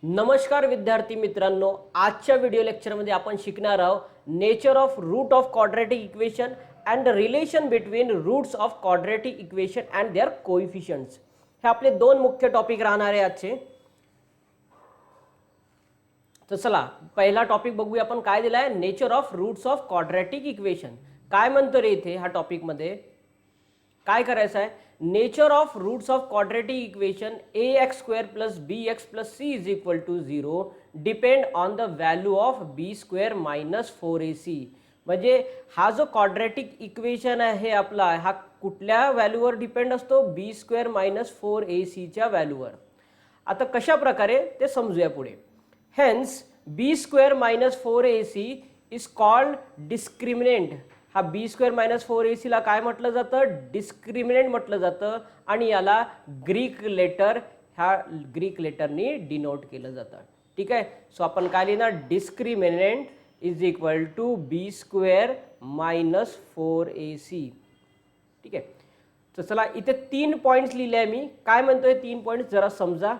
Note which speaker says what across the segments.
Speaker 1: नमस्कार विद्यार्थी मित्रांनो, आजच्या व्हिडिओ लेक्चरमध्ये आपण शिकणार आहोत nature of root of quadratic equation and relation between roots of quadratic equation and their coefficients. हे आपले दोन मुख्य टॉपिक राहणार आहे आजचे. तर चला पहिला टॉपिक बघूया आपण. काय दिला आहे? Nature of roots of quadratic equation. काय म्हणतो रे इथे ह्या टॉपिक मध्ये? काय करायचं आहे? Nature of roots of quadratic equation ax square plus bx plus c is equal to 0 depend on the value of b square minus 4ac. म्हणजे हा जो क्वाड्रॅटिक इक्वेशन आहे आपला, हा कुठल्या व्हॅल्यूवर डिपेंड असतो? b स्क्वेअर मायनस 4ac च्या व्हॅल्यूवर. आता कशा प्रकारे ते समजूया पुढे. Hence b square minus 4ac is called discriminant. हा बी स्क्वेअर मायनस 4ac ला काय म्हटलं जातं? डिस्क्रिमिनंट म्हटलं जातं. आणि याला ग्रीक लेटर, ह्या ग्रीक लेटरनी डिनोट केलं जातं. ठीक आहे. सो आपण काय लिहिणार? Discriminant is equal to B square minus 4ac. ठीक आहे. तर चला इथे 3 पॉईंट्स लिहिले आहे मी. काय म्हणतोय 3 पॉईंट्स जरा समजा.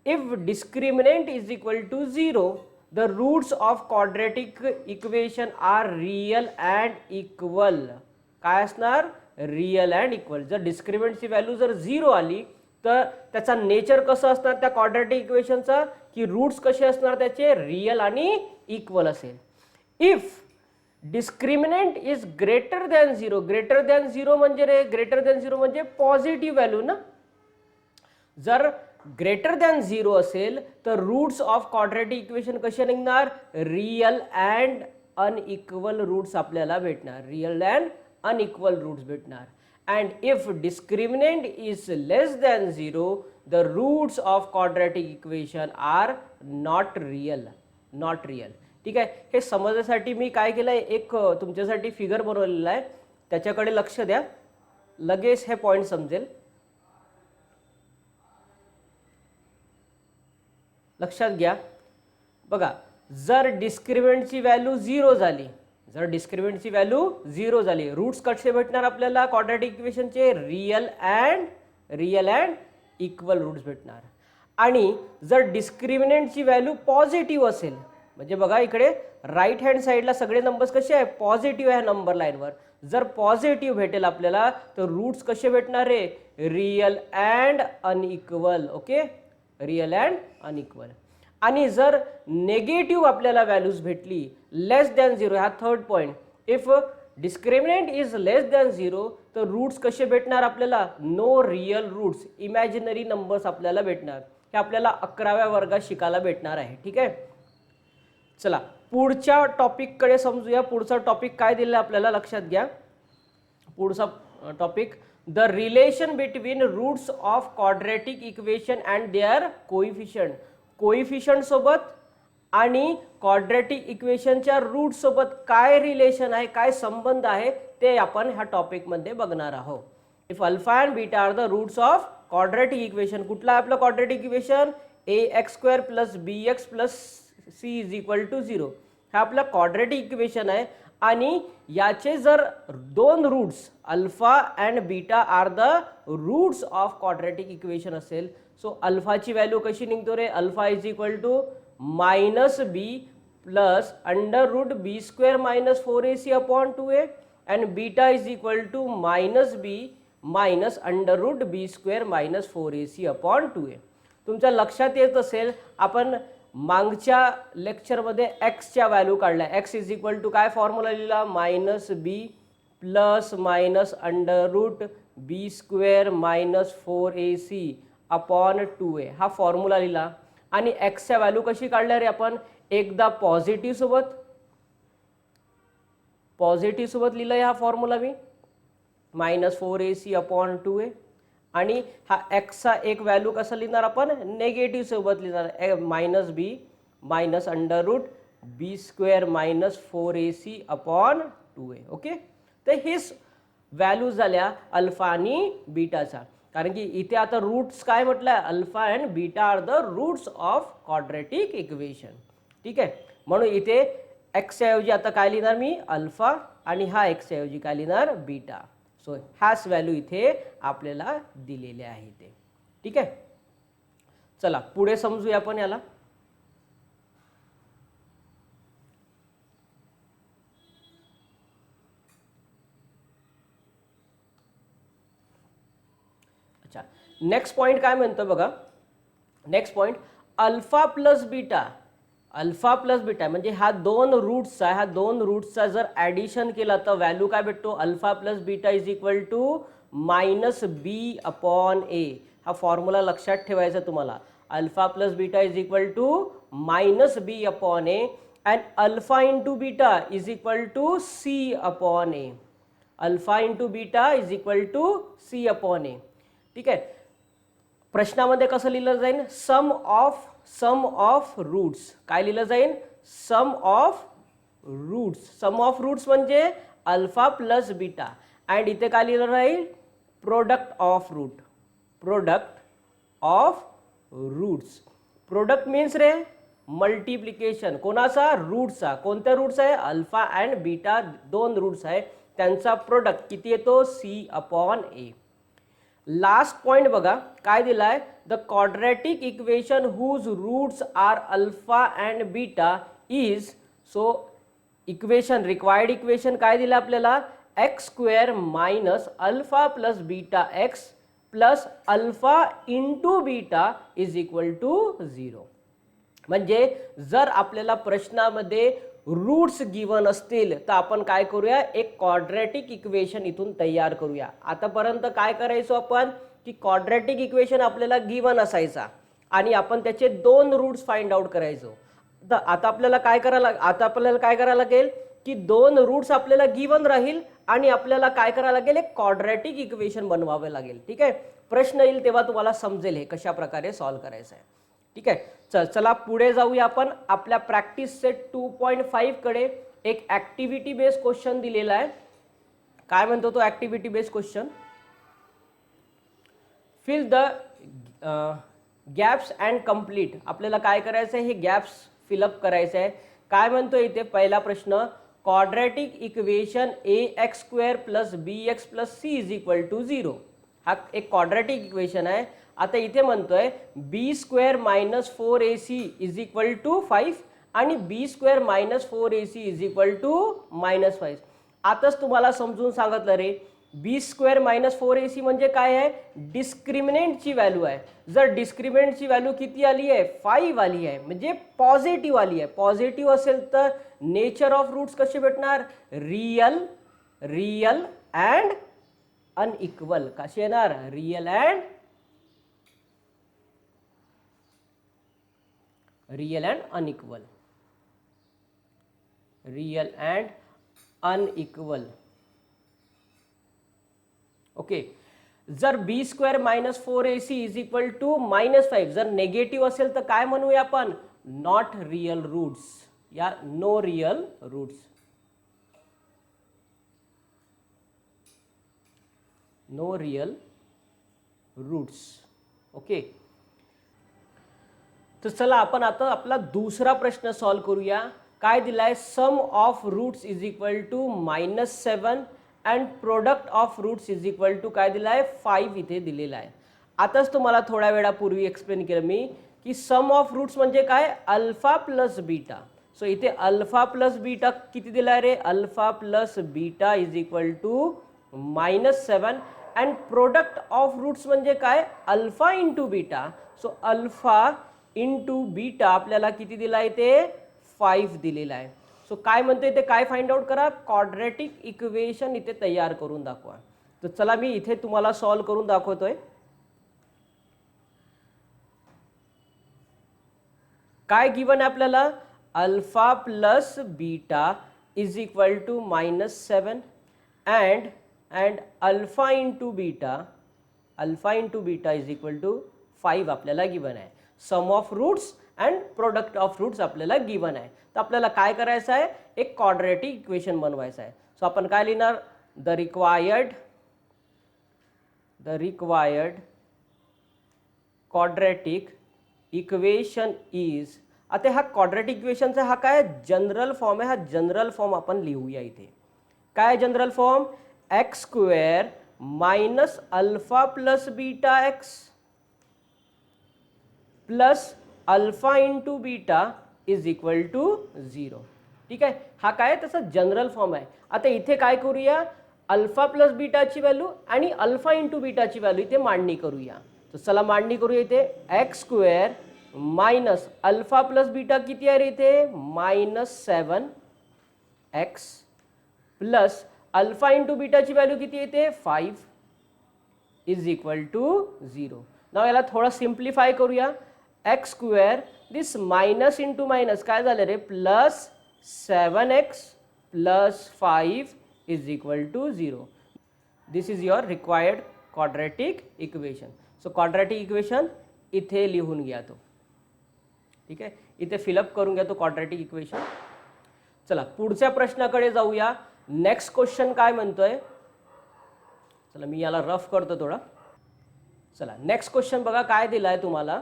Speaker 1: If discriminant is equal to 0, the roots of quadratic equation are real and equal. काय असणार? Real and equal. जर डिस्क्रिमिनंटची व्हॅल्यू जर 0 आली तर त्याचा नेचर कसं असणार त्या क्वाड्रॅटिक इक्वेशनचा? की रूट्स कसे असणार त्याचे? रिअल आणि इक्वल असेल. If discriminant is greater than 0, greater than 0 म्हणजे रे, ग्रेटर दॅन 0 म्हणजे पॉझिटिव्ह व्हॅल्यू ना. जर ग्रेटर दॅन 0 असेल तर रूट्स ऑफ क्वाड्रॅटिक इक्वेशन कसे निघणार? रिअल अँड अनइक्वल रूट्स आपल्याला भेटणार. रिअल अँड अनइक्वल रूट्स भेटणार. And if discriminant is less than 0, the roots of quadratic equation are not real. Not real. ठीक आहे. हे समजण्यासाठी मी काय केलं आहे, एक तुमच्यासाठी फिगर बनवलेला आहे, त्याच्याकडे लक्ष द्या, लगेच हे पॉईंट समजेल. लक्षात घ्या. बघा, जर डिस्क्रिमिनंटची व्हॅल्यू 0 झाली, जर डिस्क्रिमिनंटची व्हॅल्यू 0 झाली, रूट्स कसे भेटणार आपल्याला क्वाड्रॅटिक इक्वेशनचे? रिअल अँड इक्वल रूट्स भेटणार. आणि जर डिस्क्रिमिनंटची व्हॅल्यू पॉझिटिव्ह असेल, म्हणजे बघा इकडे राईट हँड साईडला सगळे नंबर्स कसे आहे? पॉझिटिव्ह आहे नंबर लाईनवर. जर पॉझिटिव्ह भेटेल आपल्याला तर रूट्स कसे भेटणार आहे? Real and unequal. Okay, real and unequal. आणि जर नेगेटिव्ह आपल्याला व्हॅल्यूज भेटली, लेस दॅन 0, हा third point. If discriminant is less than 0, तर रूट्स कसे भेटणार आपल्याला? No real roots, imaginary numbers आपल्याला भेटणार. हे आपल्याला 11व्या वर्गात शिकायला भेटणार आहे. ठीक आहे. चला पुढच्या टॉपिककडे समजूया. पुढचा टॉपिक काय दिलेला आपल्याला लक्षात घ्या. पुढचा topic, the relation between roots of quadratic equation and their coefficient. Coefficient सोबत आणि क्वाड्रॅटिक इक्वेशनच्या रूट सोबत काय रिलेशन आहे, काय संबंध आहे, ते आपण ह्या टॉपिकमध्ये बघणार आहोत. If alpha and beta are the roots of quadratic equation. कुठला आहे आपलं quadratic equation? ax square plus bx plus c is equal to 0. हा आपला क्वाड्रॅटिक इक्वेशन आहे. आणि याचे जर दोन roots alpha and beta are the roots of quadratic equation असेल, सो अल्फाची व्हॅल्यू कशी निघतो रे? Alpha is equal to minus b plus under root b square minus 4ac upon 2a. And beta is equal to minus b minus under root b square minus 4ac upon 2a. तुमच्या लक्षात येत असेल, आपण मागच्या लेक्चरमध्ये एक्सच्या value काढल्या. X is equal to काय फॉर्म्युला लिहिला? Minus b plus minus under root b square minus 4ac upon 2a, हा फॉर्म्युला लिहिला. आणि एक्सच्या व्हॅल्यू कशी काढल्या रे आपण? एकदा पॉझिटिव्ह सोबत लिहिलं हा फॉर्म्युला मी, मायनस 4ac अपॉन 2a. आणि हा एक्सचा एक व्हॅल्यू कसा लिहिणार आपण? नेगेटिव्ह सोबत लिहिणार, minus b minus under root b square minus 4ac upon 2a. Okay. तर हेच व्हॅल्यू झाल्या अल्फा आणि बीटाचा. कारण की इथे आता रूट्स काय म्हटलं? Alpha and beta are the roots of quadratic equation. ठीक आहे. म्हणून इथे एक्सच्या ऐवजी आता काय लिहिणार मी? अल्फा. आणि हा एक्सच्या ऐवजी काय लिहिणार? बीटा. सो ह्याच व्हॅल्यू इथे आपल्याला दिलेले आहे ते. ठीक आहे. चला पुढे समजूया आपण याला. अच्छा, नेक्स्ट पॉईंट काय म्हणतो बघा. Next point, alpha plus beta. Alpha plus beta म्हणजे ह्या दोन रूट्सचा जर ॲडिशन केला तर व्हॅल्यू काय भेटतो. Alpha plus beta is equal to minus b upon a. हा फॉर्म्युला लक्षात ठेवायचा तुम्हाला. Alpha plus beta is equal to minus b upon A and alpha into beta is equal to c upon a. Alpha into beta is equal to c upon a. ठीक आहे. प्रश्नामध्ये कसं लिहिलं जाईल. Sum of roots. काय लिहिलं जाईल. Sum of roots म्हणजे अल्फा प्लस बीटा अँड इथे काय लिहिलं राहील. Product of roots. Product means रे मल्टिप्लिकेशन. कोणाचा. रूट्सचा. कोणत्या रूट्स आहे. अल्फा अँड बीटा दोन रूट्स आहे त्यांचा प्रोडक्ट किती येतो. C upon A. Last point बघा काय दिलाय. The quadratic equation whose roots are alpha and beta is. So equation, required equation काय दिलं आपल्याला. X square minus alpha plus beta X plus alpha into beta is equal to 0. म्हणजे जर आपल्याला प्रश्नामध्ये रूट्स गिवन असतील तर आपण काय करूया. एक क्वाड्रॅटिक इक्वेशन इथून तयार करूया. आतापर्यंत काय करायचो आपण की क्वाड्रॅटिक इक्वेशन आपल्याला गिवन असायचा आणि आपण त्याचे दोन रूट्स फाइंड आउट करायचो. तर आता आपल्याला काय करायला लागेल की दोन रूट्स आपल्याला गिवन राहील आणि आपल्याला काय करायला लागेल. एक क्वाड्रॅटिक इक्वेशन बनवावे लागेल. ठीक आहे. प्रश्न येईल तेव्हा तुम्हाला समजेल हे कशा प्रकारे सॉल्व्ह करायचं आहे. ठीक आहे. चला पुढे जाऊया आपण आपल्या प्रॅक्टिस सेट 2.5 कडे. एक ऍक्टिव्हिटी बेस्ड क्वेश्चन दिलेला आहे. काय म्हणतो तो activity based question. Fill the gaps and complete. आपल्याला काय करायचं आहे. हे गॅप्स फिलअप करायचं आहे. काय म्हणतो इथे पहिला प्रश्न. Quadratic equation ax square plus bx plus c is equal to 0. हा एक क्वाड्रॅटिक इक्वेशन आहे. आता इथे म्हणतोय b square minus 4ac is equal to 5 आणि b square minus 4ac is equal to minus 5. आताच तुम्हाला समजून सांगितलं रे. बी स्क्वेअर मायनस 4ac म्हणजे काय आहे. डिस्क्रिमिनंटची व्हॅल्यू आहे. जर डिस्क्रिमिनंटची व्हॅल्यू किती आली आहे. 5 आली आहे म्हणजे पॉझिटिव्ह आली आहे. पॉझिटिव्ह असेल तर नेचर ऑफ रूट्स कसे भेटणार. Real and unequal. कसे येणार. Real and unequal. ओके. जर b square minus 4ac is equal to minus 5 जर नेगेटिव्ह असेल तर काय म्हणूया आपण. नॉट रियल रूट्स या no real roots. No real roots. Okay. तर चला आपण आता आपला दुसरा प्रश्न सॉल्व्ह करूया. काय दिलाय. Sum of roots is equal to -7 and product of roots is equal to काय दिलाय 5 इथे दिलेला आहे. आताच तुम्हाला थोड्या वेळापूर्वी एक्सप्लेन केलं मी की सम ऑफ रूट्स म्हणजे काय. Alpha plus beta. सो इथे अल्फा प्लस बीटा किती दिलाय रे. Alpha plus beta is equal to -7 and product of roots म्हणजे काय. Alpha into beta. So alpha into beta आपल्याला किती दिला आहे ते 5 दिलेला आहे. सो काय म्हणतोय ते काय फाइंड आउट करा. क्वाड्रॅटिक इक्वेशन इथे तयार करून दाखवा. तर चला मी इथे तुम्हाला सॉल्व्ह करून दाखवतोय. काय गिवन आहे आपल्याला. Alpha plus beta is equal to -7 and alpha into beta is equal to 5 आपल्याला गिवन आहे. Sum of roots and product of roots आपल्याला गिवन आहे. तर आपल्याला काय करायचं आहे. एक क्वाड्रॅटिक इक्वेशन बनवायचं आहे. सो आपण काय लिहिणार. The required quadratic equation is. आता हा क्वाड्रॅटिक इक्वेशनचा हा काय जनरल फॉर्म आहे. हा जनरल फॉर्म आपण लिहूया इथे. काय general form. X square minus alpha plus beta X plus alpha into beta is equal to 0. ठीक आहे. हा काय त्याचा जनरल फॉर्म आहे. आता इथे काय करूया. अल्फा प्लस बीटाची व्हॅल्यू आणि अल्फा इंटू बीटाची व्हॅल्यू इथे मांडणी करूया. तर चला मांडणी करूया. इथे x square minus alpha plus beta किती आहे रे इथे -7 एक्स प्लस अल्फा इंटू बीटाची व्हॅल्यू किती येते 5 इज इक्वल टू 0. नाव याला थोडा सिम्प्लिफाय करूया. X square this minus into minus काय झालं रे plus 7x plus 5 is equal to 0. This is your required quadratic equation. So quadratic equation इथे लिहून घ्या तो. ठीक आहे, इथे फिलअप करून घ्या तो क्वाड्रॅटिक इक्वेशन. चला पुढच्या प्रश्नाकडे जाऊया. नेक्स्ट क्वेश्चन काय म्हणतोय, चला मी याला रफ करतो थोडा. चला नेक्स्ट क्वेश्चन बघा काय दिलाय तुम्हाला.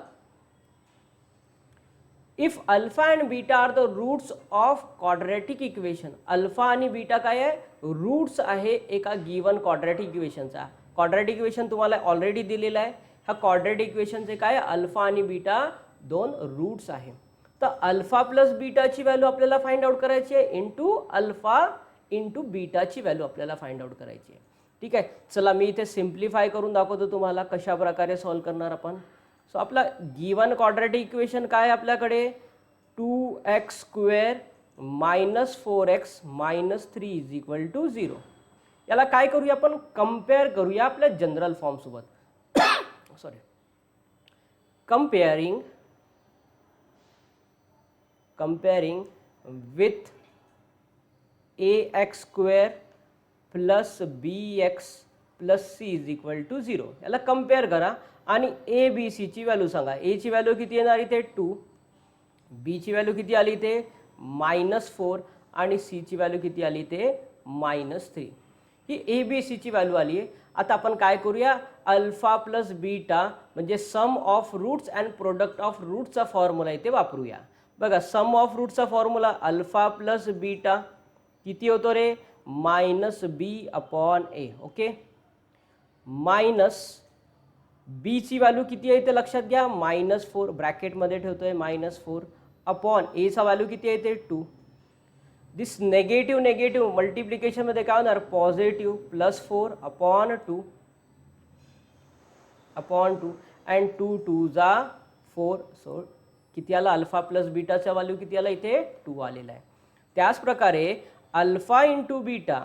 Speaker 1: If alpha and beta are the roots of quadratic equation. Alpha आणि बीटा काय आहे, रूट्स आहे एका गिवन क्वाड्रॅटिक इक्वेशनचा. क्वाड्रॅटिक इक्वेशन तुम्हाला ऑलरेडी दिलेला आहे. ह्या क्वाड्रॅटिक इक्वेशनचे काय अल्फा आणि बीटा दोन रूट्स आहे. तर अल्फा प्लस बीटाची व्हॅल्यू आपल्याला फाइंड आउट करायची आहे इंटू अल्फा इंटू बीटाची व्हॅल्यू आपल्याला फाइंड आउट करायची आहे. ठीक आहे, चला मी इथे सिम्प्लिफाय करून दाखवतो तुम्हाला कशा प्रकारे सॉल्व्ह करणार आपण. सो आपला गिवन क्वाड्रॅटिक इक्वेशन काय आहे आपल्याकडे 2x square minus 4x minus 3 is equal to 0. याला काय करूया आपण कम्पेअर करूया आपल्या जनरल फॉर्म सोबत. Sorry, comparing with ax square plus bx plus c is equal to 0. याला कम्पेअर करा आणि ए बी सी ची व्हॅल्यू सांगा. ए ची व्हॅल्यू किती येणार इथे 2, बी ची व्हॅल्यू किती आली इथे -4 आणि सी ची व्हॅल्यू किती आली इथे -3. ही ए बी सी ची व्हॅल्यू आली आहे. आता आपण काय करूया अल्फा प्लस बीटा म्हणजे sum of roots and product of रूट्सचा फॉर्म्युला इथे वापरूया. बघा सम ऑफ रूट्सचा फॉर्म्युला अल्फा प्लस बीटा किती होतो रे -b/a. ओके, मायनस बी ची व्हॅल्यू किती आहे ते लक्षात घ्या -4 ब्रॅकेटमध्ये ठेवतोय -4 अपॉन ए चा व्हॅल्यू किती आहे ते 2. दिस नेगेटिव्ह नेगेटिव्ह मल्टिप्लिकेशन मध्ये काय होणार पॉझिटिव्ह +4 अपॉन 2 अँड 2 2 जा 4. सो किती आला अल्फा प्लस बीटाचा व्हॅल्यू किती आला इथे 2 आलेला आहे. त्याच प्रकारे alpha into beta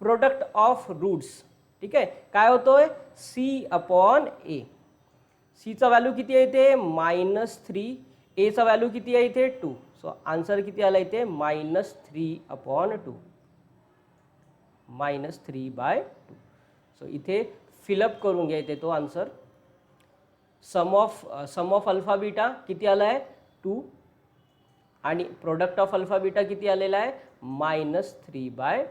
Speaker 1: product of roots. ठीक आहे, काय होतोय c/a. सी चा व्हॅल्यू किती आहे इथे -3, ए चा व्हॅल्यू किती आहे इथे 2. सो आन्सर किती आला इथे -3/2 -3/2. सो इथे फिलअप करून घ्या इथे तो answer. Sum of alpha beta किती आला आहे 2 आणि प्रोडक्ट ऑफ अल्फा बीटा किती आलेला आहे -3/2.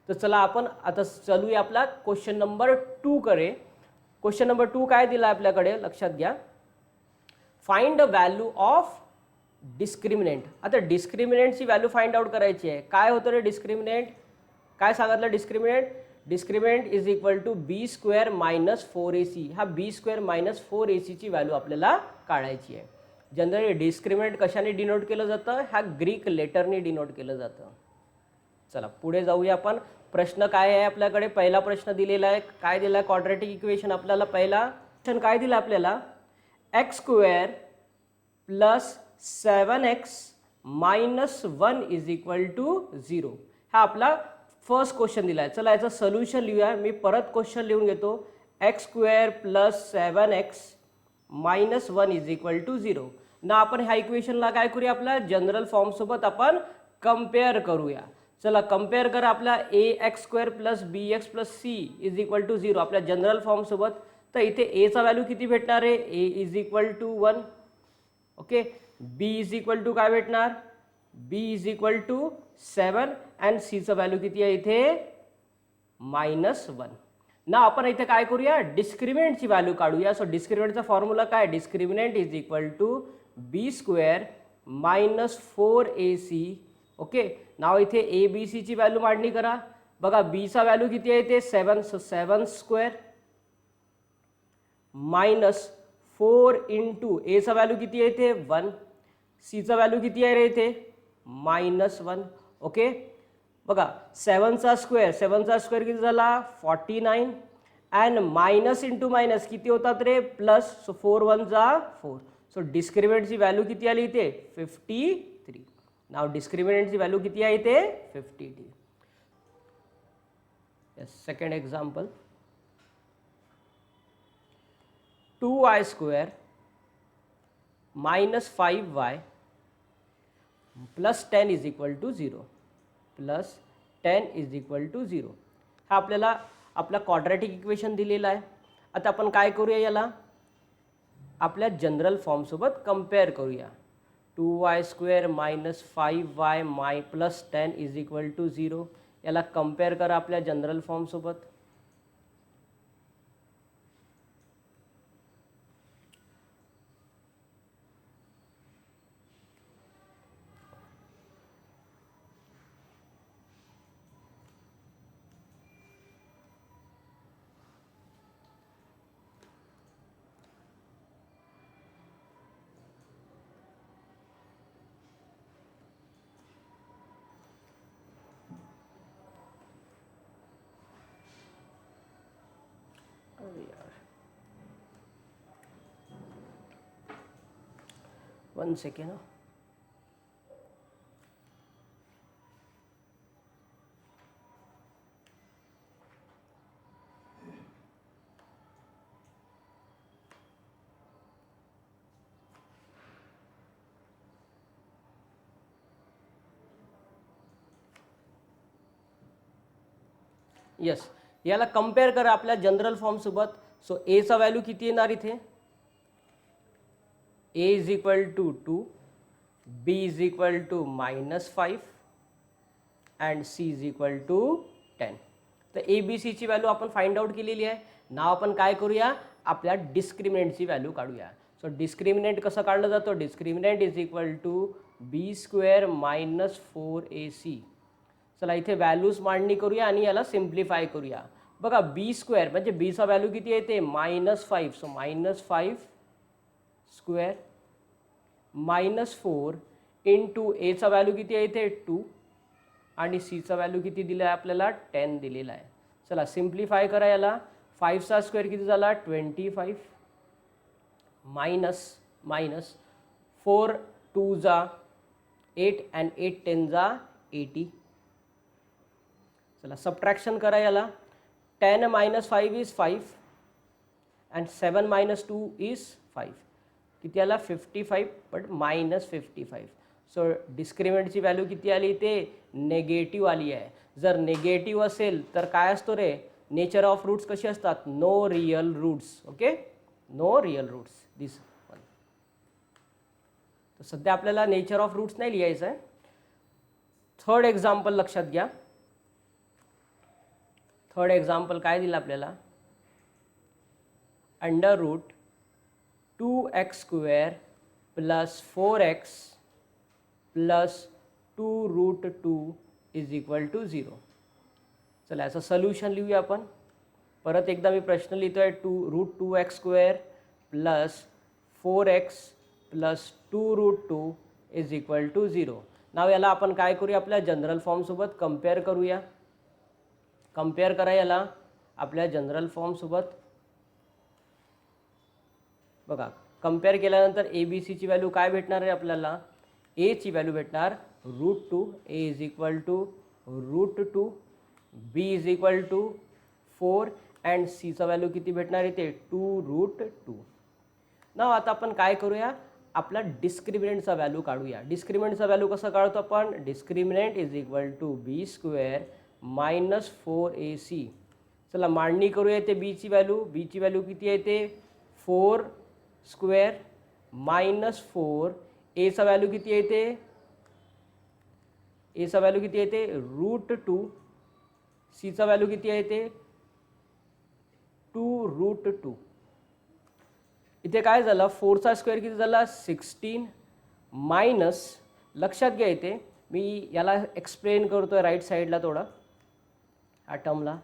Speaker 1: तर चला आपण आता चालूया आपला क्वेश्चन नंबर 2 कडे. क्वेश्चन नंबर 2 काय दिला आपल्याकडे लक्षात घ्या. Find the value of discriminant. आता डिस्क्रिमिनंटची व्हॅल्यू फाइंड आउट करायची आहे. काय होतं रे डिस्क्रिमिनंट, काय सांगितलं discriminant is equal to B square minus 4ac. हा बी स्क्वेअर मायनस 4ac ची व्हॅल्यू आपल्याला काढायची आहे. जनरली डिस्क्रिमिनंट कशाने डिनोट केलं जातं, ह्या ग्रीक लेटरने डिनोट केलं जातं. चला पुढे जाऊया आपण. प्रश्न काय आहे आपल्याकडे, पहिला प्रश्न दिलेला आहे. काय दिला आहे क्वाड्रॅटिक इक्वेशन आपल्याला. पहिला क्वेश्चन काय दिला आपल्याला x square plus 7x minus 1 is equal to 0. हा आपला फर्स्ट क्वेश्चन दिला आहे. चला याचं सोल्युशन लिहूया. मी परत क्वेश्चन लिहून घेतो. X square plus 7x minus 1 is equal to 0. ना आपण ह्या इक्वेशनला काय करूया आपल्या जनरल फॉर्म सोबत आपण कम्पेअर करूया. चला कम्पेअर करा आपला ax square plus bx plus c is equal to 0 आपल्या जनरल फॉर्म सोबत. तर इथे a चा व्हॅल्यू किती भेटणार आहे a is equal to 1. Okay, b is equal to काय भेटणार b is equal to 7 and c चा व्हॅल्यू किती आहे इथे -1. ना आपण इथे काय करूया डिस्क्रिमिनंटची व्हॅल्यू काढूया. सो डिस्क्रिमिनंटचा फॉर्म्युला काय discriminant is equal to b square minus 4ac. Okay, now इथे ए बी सी ची व्हॅल्यू मांडणी करा. बघा b चा व्हॅल्यू किती आहे ते 7. सो 7 स्क्वेअर मायनस 4 इंटू ए चा व्हॅल्यू किती आहे ते 1. सी चा व्हॅल्यू किती आहे रे इथे -1. ओके, बघा 7चा स्क्वेअर किती झाला 49 अँड मायनस इंटू मायनस किती होतात रे प्लस. सो 4 1 जा 4. सो डिस्क्रिमिनंटची व्हॅल्यू किती आली इथे 53. नाव डिस्क्रिमिनंटची व्हॅल्यू किती आहे इथे 53. yes, second example 2y square minus 5y plus 10 is equal to 0 plus 10 is equal to 0. हा आपल्याला आपला क्वाड्रॅटिक इक्वेशन दिलेला आहे. आता आपण काय करूया याला आपल्या जनरल फॉर्मसोबत कंपेअर करूया. 2y square minus 5y plus 10 is equal to 0. याला कंपेअर करा आपल्या जनरल फॉर्मसोबत. One second. यस याला कंपेअर करा आपल्या जनरल फॉर्म सोबत. सो एचा व्हॅल्यू किती येणार इथे a is equal to 2 b is equal to -5 and c is equal to 10. तर ए बी सीची व्हॅल्यू आपण फाइंड आउट केलेली आहे. नाव आपण काय करूया आपल्या डिस्क्रिमिनंटची व्हॅल्यू काढूया. सो डिस्क्रिमिनंट कसं काढलं जातं discriminant is equal to B square minus 4ac. चला इथे व्हॅल्यूज मांडणी करूया आणि याला सिम्प्लिफाय करूया. बघा बी स्क्वेअर म्हणजे बीचा व्हॅल्यू किती येते -5. सो -5 स्क्वेअर -4 इंटू एचा व्हॅल्यू किती आहे इथे 2 आणि सीचा व्हॅल्यू किती दिला आहे आपल्याला 10 दिलेला आहे. चला सिम्प्लिफाय करा याला. 5चा स्क्वेअर किती झाला 25 मायनस 4 2 जा 8 अँड 8 10 जा 80. चला सबट्रॅक्शन करा याला. 10 - 5 इज 5 अँड 7 - 2 इज 5. किती आला 55 बट -55. सो डिस्क्रिमिनंटची व्हॅल्यू किती आली इथे नेगेटिव्ह आली आहे. जर नेगेटिव्ह असेल तर काय असतो रे नेचर ऑफ रूट्स कशी असतात no real roots. Okay no real roots this one. तर सध्या आपल्याला नेचर ऑफ रूट्स नाही लिहायचं आहे. थर्ड एक्झाम्पल लक्षात घ्या. थर्ड एक्झाम्पल काय दिलं आपल्याला under root 2x square plus 4x plus 2 root 2 is equal to 0. चला याचं सोल्युशन लिहूया आपण. परत एकदा मी प्रश्न लिहितोय. Root 2x square plus 4x plus 2 root 2 is equal to 0. नाव याला आपण काय करूया आपल्या जनरल फॉर्मसोबत कंपेअर करूया. कंपेअर करा याला आपल्या जनरल फॉर्मसोबत. बघा कंपेअर केल्यानंतर ए बी सीची व्हॅल्यू काय भेटणार आहे आपल्याला एची व्हॅल्यू भेटणार √2. A is equal to √2 b is equal to 4 and सीचा व्हॅल्यू किती भेटणार आहे ते 2√2. नाव आता आपण काय करूया आपला डिस्क्रिमिनंटचा व्हॅल्यू काढूया. डिस्क्रिमिनंटचा व्हॅल्यू कसं काढतो आपण discriminant is equal to B square -4ac. चला मांडणी करूया ते बीची व्हॅल्यू. बीची व्हॅल्यू किती आहे ते 4 स्क्वेअर -4. एचा व्हॅल्यू किती आहे ते एचा व्हॅल्यू किती आहे ते √2. सीचा व्हॅल्यू किती आहे ते 2√2. इथे काय झालं 4चा स्क्वेअर किती झाला 16 मायनस लक्षात घ्या इथे मी याला एक्सप्लेन करतोय राईट साईडला थोडा ह्या टर्मला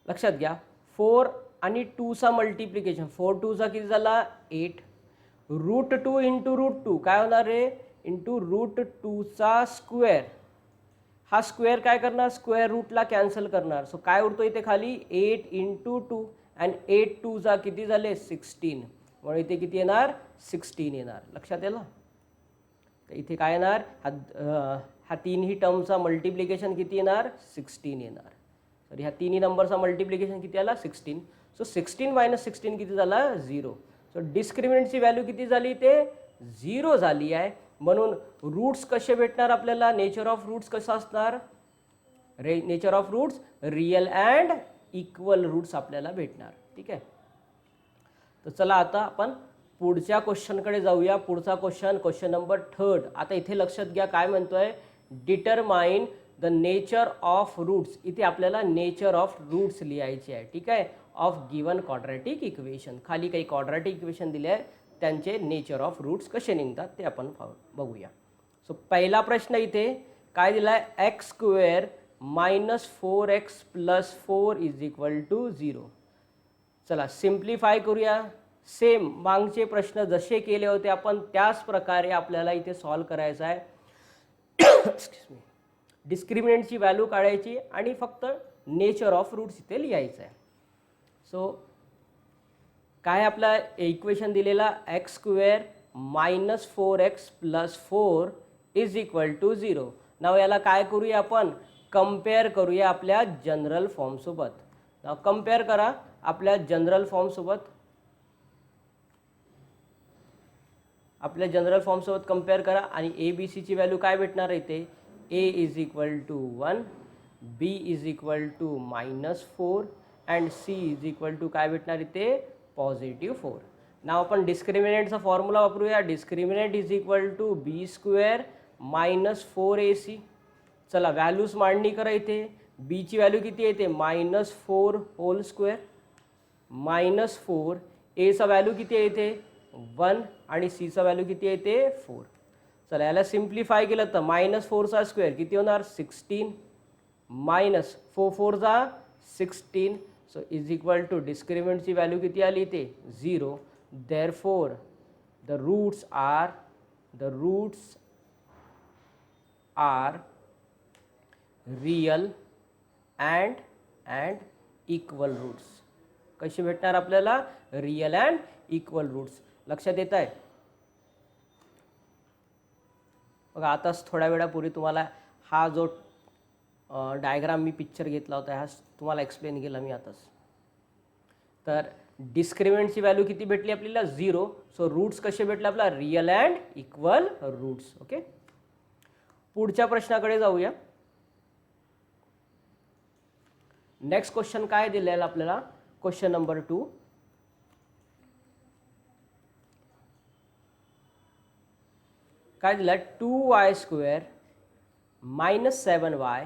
Speaker 1: लक्षात घ्या. 4 आणि 2चा मल्टिप्लिकेशन 4 2चा किती झाला 8 √2 इंटू √2 काय होणार रे इंटू √2चा स्क्वेअर हा स्क्वेअर काय करणार, स्क्वेअर रूटला कॅन्सल करणार. सो काय उरतो इथे खाली 8 × 2 अँड 8 2 जा किती झाले 16. म्हणून इथे किती येणार 16 येणार. लक्षात येईल. तर इथे काय येणार, ह्या तिन्ही टर्मचा मल्टिप्लिकेशन किती येणार 16 येणार. तर ह्या तिन्ही नंबरचा मल्टिप्लिकेशन किती आला 16. सो 16 - 16 किती झाला 0. सो डिस्क्रिमिनंटची व्हॅल्यू किती झाली ते 0 झाली आहे. म्हणून रूट्स कसे भेटणार आपल्याला, नेचर ऑफ रूट्स कसं असणार, nature of roots real and equal roots आपल्याला भेटणार. ठीक आहे. तर चला आता आपण पुढच्या क्वेश्चनकडे जाऊया. पुढचा क्वेश्चन नंबर 3. आता इथे लक्षात घ्या काय म्हणतोय, determine the nature of roots. इथे आपल्याला नेचर ऑफ रूट्स लिहायचे आहे. ठीक आहे. Of given quadratic equation. खाली काही क्वाड्रॅटिक इक्वेशन दिले आहे, त्यांचे नेचर ऑफ रूट्स कसे निघतात ते आपण बघूया. सो पहिला प्रश्न इथे काय दिला आहे, x² - 4x + 4 = 0. चला सिम्प्लिफाय करूया. सेम मागचे प्रश्न जसे केले होते आपण त्याच प्रकारे आपल्याला इथे सॉल्व करायचं आहे. डिस्क्रिमिनंटची व्हॅल्यू काढायची आणि फक्त नेचर ऑफ रूट्स इथे लिहायचं आहे. सो काय आपला इक्वेशन दिलेला, x² - 4x + 4 = 0. नाव याला काय करूया आपण, कम्पेअर करूया आपल्या जनरल फॉर्मसोबत. नाव कम्पेअर करा आपल्या जनरल फॉर्मसोबत. आपल्या जनरल फॉर्मसोबत कम्पेअर करा आणि ABCची व्हॅल्यू काय भेटणार आहे इथे, A = 1, B = -4 अँड C = काय भेटणार इथे +4. नाव आपण डिस्क्रिमिनंटचा फॉर्म्युला वापरूया. Discriminant = B² - 4AC. चला व्हॅल्यूज मांडणी करा. इथे B ची व्हॅल्यू किती येते -4 होल स्क्वेअर -4. A चा व्हॅल्यू किती आहे इथे 1 आणि C चा व्हॅल्यू किती आहे इथे 4. चला याला सिम्प्लिफाय केलं तर -4 चा स्क्वेअर किती होणार 16 -4 4 जा 16. सो = डिस्क्रिमिनंटची व्हॅल्यू किती आली इथे 0. Therefore the roots are real and equal roots. कशी भेटणार आपल्याला, रियल अँड इक्वल रूट्स. लक्षात येत आहे. बघा आताच थोड्या वेळापूर्वी तुम्हाला हा जो डायग्राम मी पिक्चर घेतला होता हा तुम्हाला एक्सप्लेन केला मी आताच. तर डिस्क्रिमिनंटची व्हॅल्यू किती भेटली आपल्याला 0. सो रूट्स कसे भेटले आपल्याला, real and equal roots. Okay. पुढच्या प्रश्नाकडे जाऊया. नेक्स्ट क्वेश्चन काय दिलेला आपल्याला, क्वेश्चन नंबर 2. काय दिला, 2y² - 7y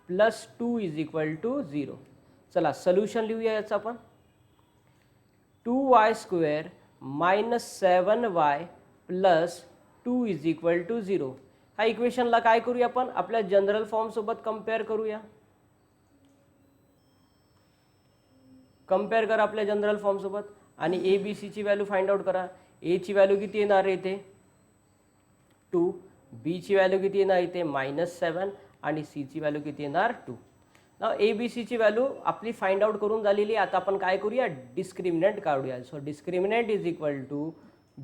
Speaker 1: + 2 = 0. चला सोल्युशन लिहूया याचं आपण. 2y² - 7y + 2 = 0. हा इक्वेशनला काय करूया आपण, आपल्या जनरल फॉर्म सोबत कम्पेअर करूया. कम्पेअर करा आपल्या जनरल फॉर्म सोबत आणि ABCची व्हॅल्यू फाइंड आउट करा. A ची व्हॅल्यू किती येणार इथे 2, B ची व्हॅल्यू किती येणार इथे -7 आणि C ची व्हॅल्यू किती येणार 2. नाव ABCची व्हॅल्यू आपली फाइंड आउट करून झालेली. आता आपण काय करूया, डिस्क्रिमिनंट काढूया. So discriminant =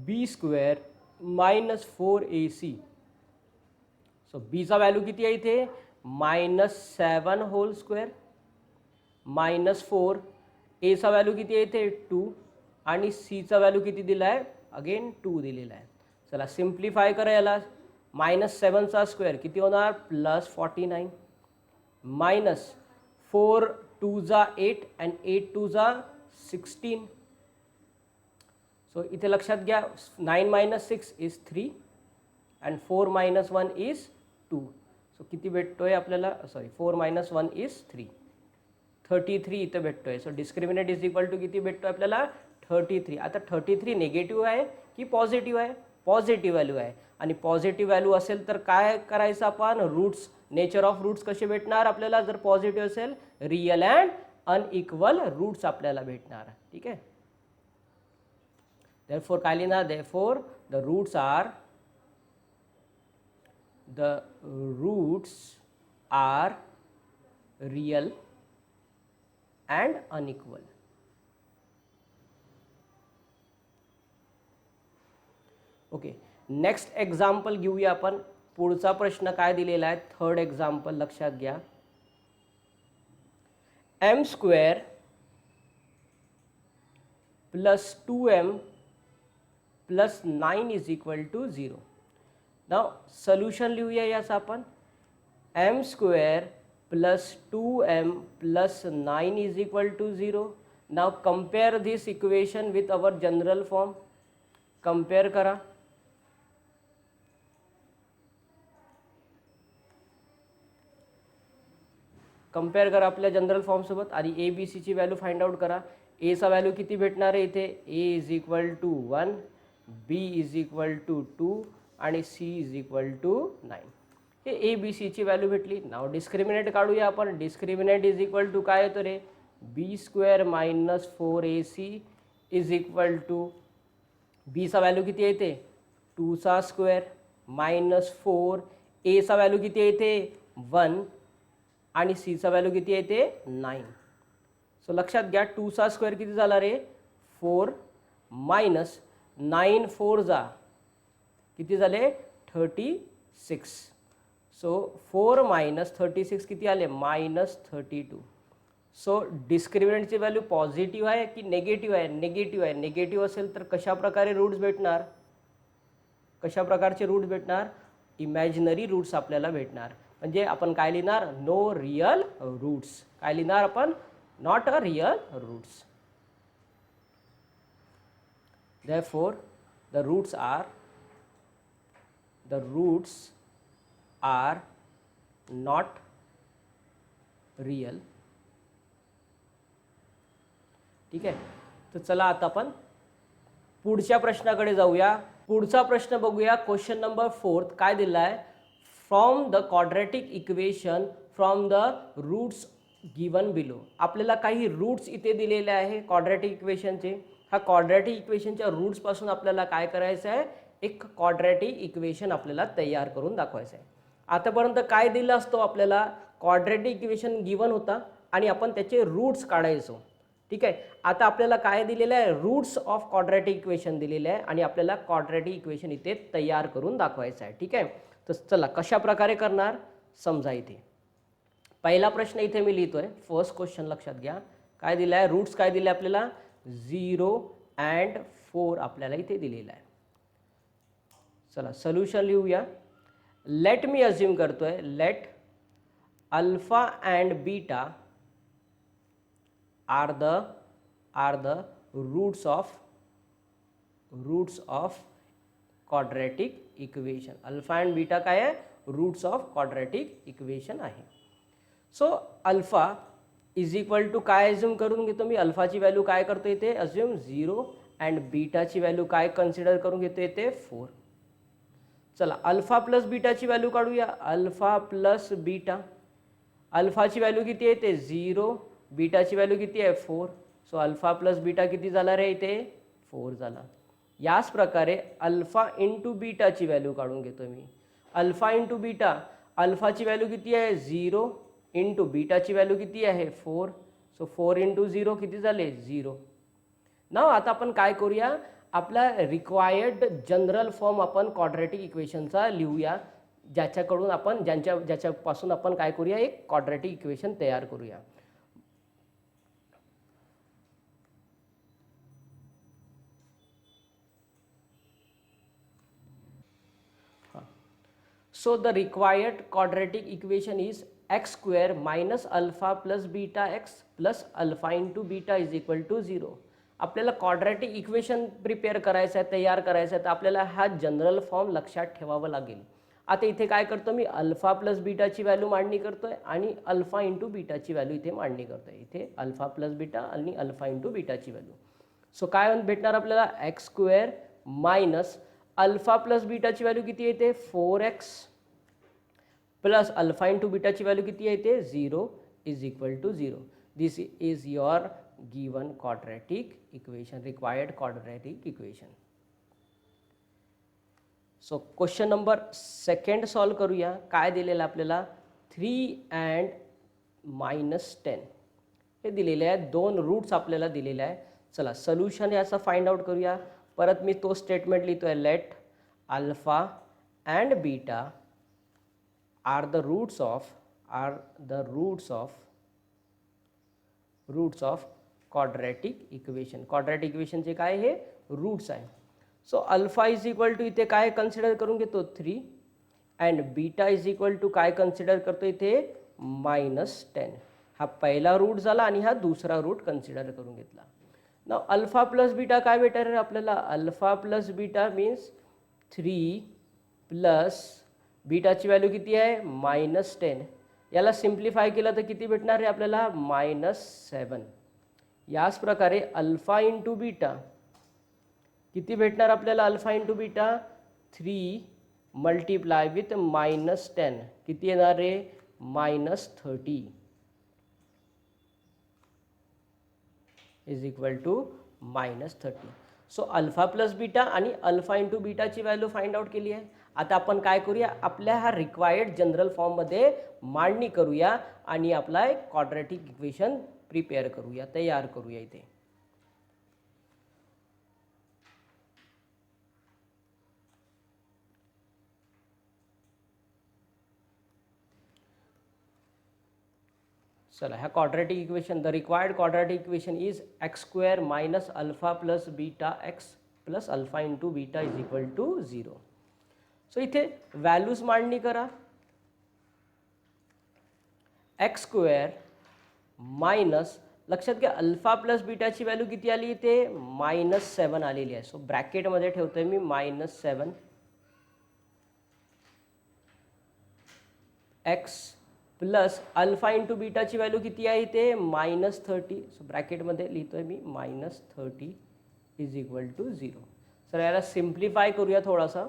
Speaker 1: B² - 4AC. So B चा व्हॅल्यू किती आहे इथे -7 होल स्क्वेअर -4. A चा व्हॅल्यू किती आहे इथे 2 आणि C चा व्हॅल्यू किती दिला आहे अगेन 2 दिलेला आहे. चला सिम्प्लिफाय करा याला. -7 चा स्क्वेअर किती होणार +49 -4 2 जा 8 अँड 8 2 जा 16. सो इथे लक्षात घ्या 9 - 6 = 3 अँड 4 - 1 = 2. सो किती भेटतोय आपल्याला, सॉरी 4 - 1 = 3. 33 इथं भेटतोय. सो डिस्क्रिमिनंट = किती भेटतोय आपल्याला 33. आता 33 निगेटिव्ह आहे की पॉझिटिव्ह आहे, पॉझिटिव्ह व्हॅल्यू आहे. आणि पॉझिटिव्ह व्हॅल्यू असेल तर काय करायचं आपण, रूट्स नेचर ऑफ रूट्स कसे भेटणार आपल्याला, जर पॉझिटिव्ह असेल रियल अँड अनइक्वल रूट्स आपल्याला भेटणार. ठीक आहे. देअरफॉर काय लिहिणार, therefore the roots are real and unequal. Okay, next example घेऊया आपण. पुढचा प्रश्न काय दिलेला आहे, थर्ड एक्झाम्पल लक्षात घ्या. M square plus 2m plus 9 is equal to 0. Now solution लिहूया याचं आपण. M square plus 2m plus 9 is equal to 0. Now compare this equation with our general form. Compare करा. कंपेअर करा आपल्या जनरल फॉर्मसोबत आणि A बी सीची व्हॅल्यू फाइंड आउट करा. एचा व्हॅल्यू किती भेटणार आहे इथे, a is equal to 1, b is equal to 2 आणि सी इज इक्वल टू 9. हे ए बी सीची व्हॅल्यू भेटली. नाव डिस्क्रिमिनेट काढूया आपण. डिस्क्रिमिनेट इज इक्वल टू काय येतो रे, b square minus 4ac is equal to बीचा व्हॅल्यू किती येते 2चा स्क्वेअर मायनस 4, एचा व्हॅल्यू किती येते 1 आणि सीचा व्हॅल्यू किती येते 9. सो लक्षात घ्या 2चा स्क्वेअर किती झाला रे 4 मायनस 9 4 जा किती झाले 36. सो 4 मायनस 36 किती आले मायनस 32. सो डिस्क्रिमिनंटची व्हॅल्यू पॉझिटिव्ह आहे की नेगेटिव्ह आहे, निगेटिव्ह आहे. निगेटिव्ह असेल तर कशा प्रकारे रूट्स भेटणार, कशा प्रकारचे रूट्स भेटणार, इमॅजिनरी रूट्स आपल्याला भेटणार. म्हणजे आपण काय लिहिणार, नो रियल रूट्स. काय लिहिणार आपण, not a real roots. Therefore the roots are not real. ठीक आहे. तर चला आता आपण पुढच्या प्रश्नाकडे जाऊया. पुढचा प्रश्न बघूया. क्वेश्चन नंबर 4 काय दिला आहे, from the quadratic equation from the roots given below. आपल्याला काही रूट्स इथे दिलेले आहे क्वाड्रॅटिक इक्वेशनचे. हा क्वाड्रॅटिक इक्वेशनच्या रूट्सपासून आपल्याला काय करायचं आहे, एक क्वाड्रॅटिक इक्वेशन आपल्याला तयार करून दाखवायचं आहे. आतापर्यंत काय दिलं असतो आपल्याला, क्वाड्रॅटिक इक्वेशन गिवन होता आणि आपण त्याचे रूट्स काढायचो. ठीक आहे. आता आपल्याला काय दिलेलं आहे, रूट्स ऑफ क्वाड्रॅटिक इक्वेशन दिलेले आहे आणि आपल्याला क्वाड्रॅटिक इक्वेशन इथे तयार करून दाखवायचं आहे. ठीक आहे. तर चला कशा प्रकारे करणार समजा. इथे पहिला प्रश्न इथे मी लिहितोय, फर्स्ट क्वेश्चन लक्षात घ्या. काय दिलं आहे, रूट्स काय दिले आपल्याला 0 अँड 4 आपल्याला इथे दिलेला आहे. चला सोल्युशन लिहूया. लेट मी अज्युम करतोय, let alpha and beta are the roots of quadratic equation. Alpha and beta काय आहे, रूट्स ऑफ क्वाड्रॅटिक इक्वेशन आहे. So alpha is equal to काय अज्युम करून घेतो मी, अल्फाची व्हॅल्यू काय करतो इथे अज्युम 0 अँड बीटाची व्हॅल्यू काय कन्सिडर करून घेतो इथे 4. चला अल्फा प्लस बीटाची व्हॅल्यू काढूया. अल्फा प्लस बीटा, अल्फाची व्हॅल्यू किती येते 0, बीटाची व्हॅल्यू किती आहे 4. सो अल्फा प्लस बीटा किती झाला रे इथे 4 झाला. याच प्रकारे अल्फा इंटू बीटाची व्हॅल्यू काढून घेतो मी. अल्फा इंटू बीटा, अल्फाची व्हॅल्यू किती आहे 0 इंटू बीटाची व्हॅल्यू किती आहे 4. सो 4 इंटू 0 किती झाले 0. ना आता आपण काय करूया, आपला रिक्वायर्ड जनरल फॉर्म आपण क्वाड्रॅटिक इक्वेशनचा लिहूया, ज्याच्यापासून आपण काय करूया, एक क्वाड्रॅटिक इक्वेशन तयार करूया. So the required quadratic equation is x square minus alpha plus beta x plus alpha into beta is equal to 0. आपल्याला क्वाड्रॅटिक इक्वेशन प्रिपेअर करायचं आहे, तयार करायचं आहे, तर आपल्याला हा जनरल फॉर्म लक्षात ठेवावा लागेल. आता इथे काय करतो मी, अल्फा प्लस बीटाची व्हॅल्यू मांडणी करतोय आणि अल्फा इंटू बीटाची व्हॅल्यू इथे मांडणी करतोय. इथे अल्फा प्लस बीटा आणि अल्फा इंटू बीटाची व्हॅल्यू. सो काय भेटणार आपल्याला, x square minus alpha plus बीटाची व्हॅल्यू किती येते 4x प्लस अल्फा इंटू बीटाची व्हॅल्यू किती येते 0 is equal to 0. This is your given quadratic equation, required quadratic equation. So question number 2 solve करूया. काय दिलेलं आपल्याला, 3 अँड -10 हे दिलेले आहे. 2 रूट्स आपल्याला दिलेले आहे. चला सोल्युशन याचं फाइंड आउट करूया. परत मी तो स्टेटमेंट लिहितो आहे, let alpha and beta are the roots of quadratic equation. Quadratic इक्वेशनचे काय हे रूट्स आहे. So alpha is equal to इथे काय कन्सिडर करून घेतो 3 and beta is equal to काय कन्सिडर करतो इथे -10. हा पहिला रूट झाला आणि हा दुसरा रूट कन्सिडर करून घेतला. ना अल्फा प्लस बीटा काय भेटणार आहे आपल्याला. Alpha plus beta means 3 plus बीटाची व्हॅल्यू किती आहे -10. याला सिम्प्लिफाय केलं तर किती भेटणार आहे आपल्याला -7. याच प्रकारे अल्फा इंटू बीटा किती भेटणार आपल्याला. Alpha into beta 3 multiply with -10 किती येणार आहे -30 is equal to -30. So alpha plus beta आणि अल्फा इंटू बीटाची व्हॅल्यू फाइंड आउट केली आहे. आता आपण काय करूया, आपल्या हा रिक्वायर्ड जनरल फॉर्ममध्ये मांडणी करूया आणि आपला एक क्वाड्रॅटिक इक्वेशन प्रिपेअर करूया, तयार करूया इथे. चला ह्या quadratic equation, the required quadratic equation is x² minus alpha plus beta x plus alpha into beta is equal to 0. So इथे व्हॅल्यूज मांडणी करा. x² मायनस, लक्षात घ्या अल्फा प्लस बीटाची व्हॅल्यू किती आली इथे -7 आलेली आहे. सो ब्रॅकेटमध्ये ठेवतोय मी -7 x प्लस अल्फा इंटू बीटाची व्हॅल्यू किती आहे इथे -30. सो ब्रॅकेटमध्ये लिहितोय मी -30 इज इक्वल टू 0. सर याला सिम्प्लिफाय करूया थोडासा.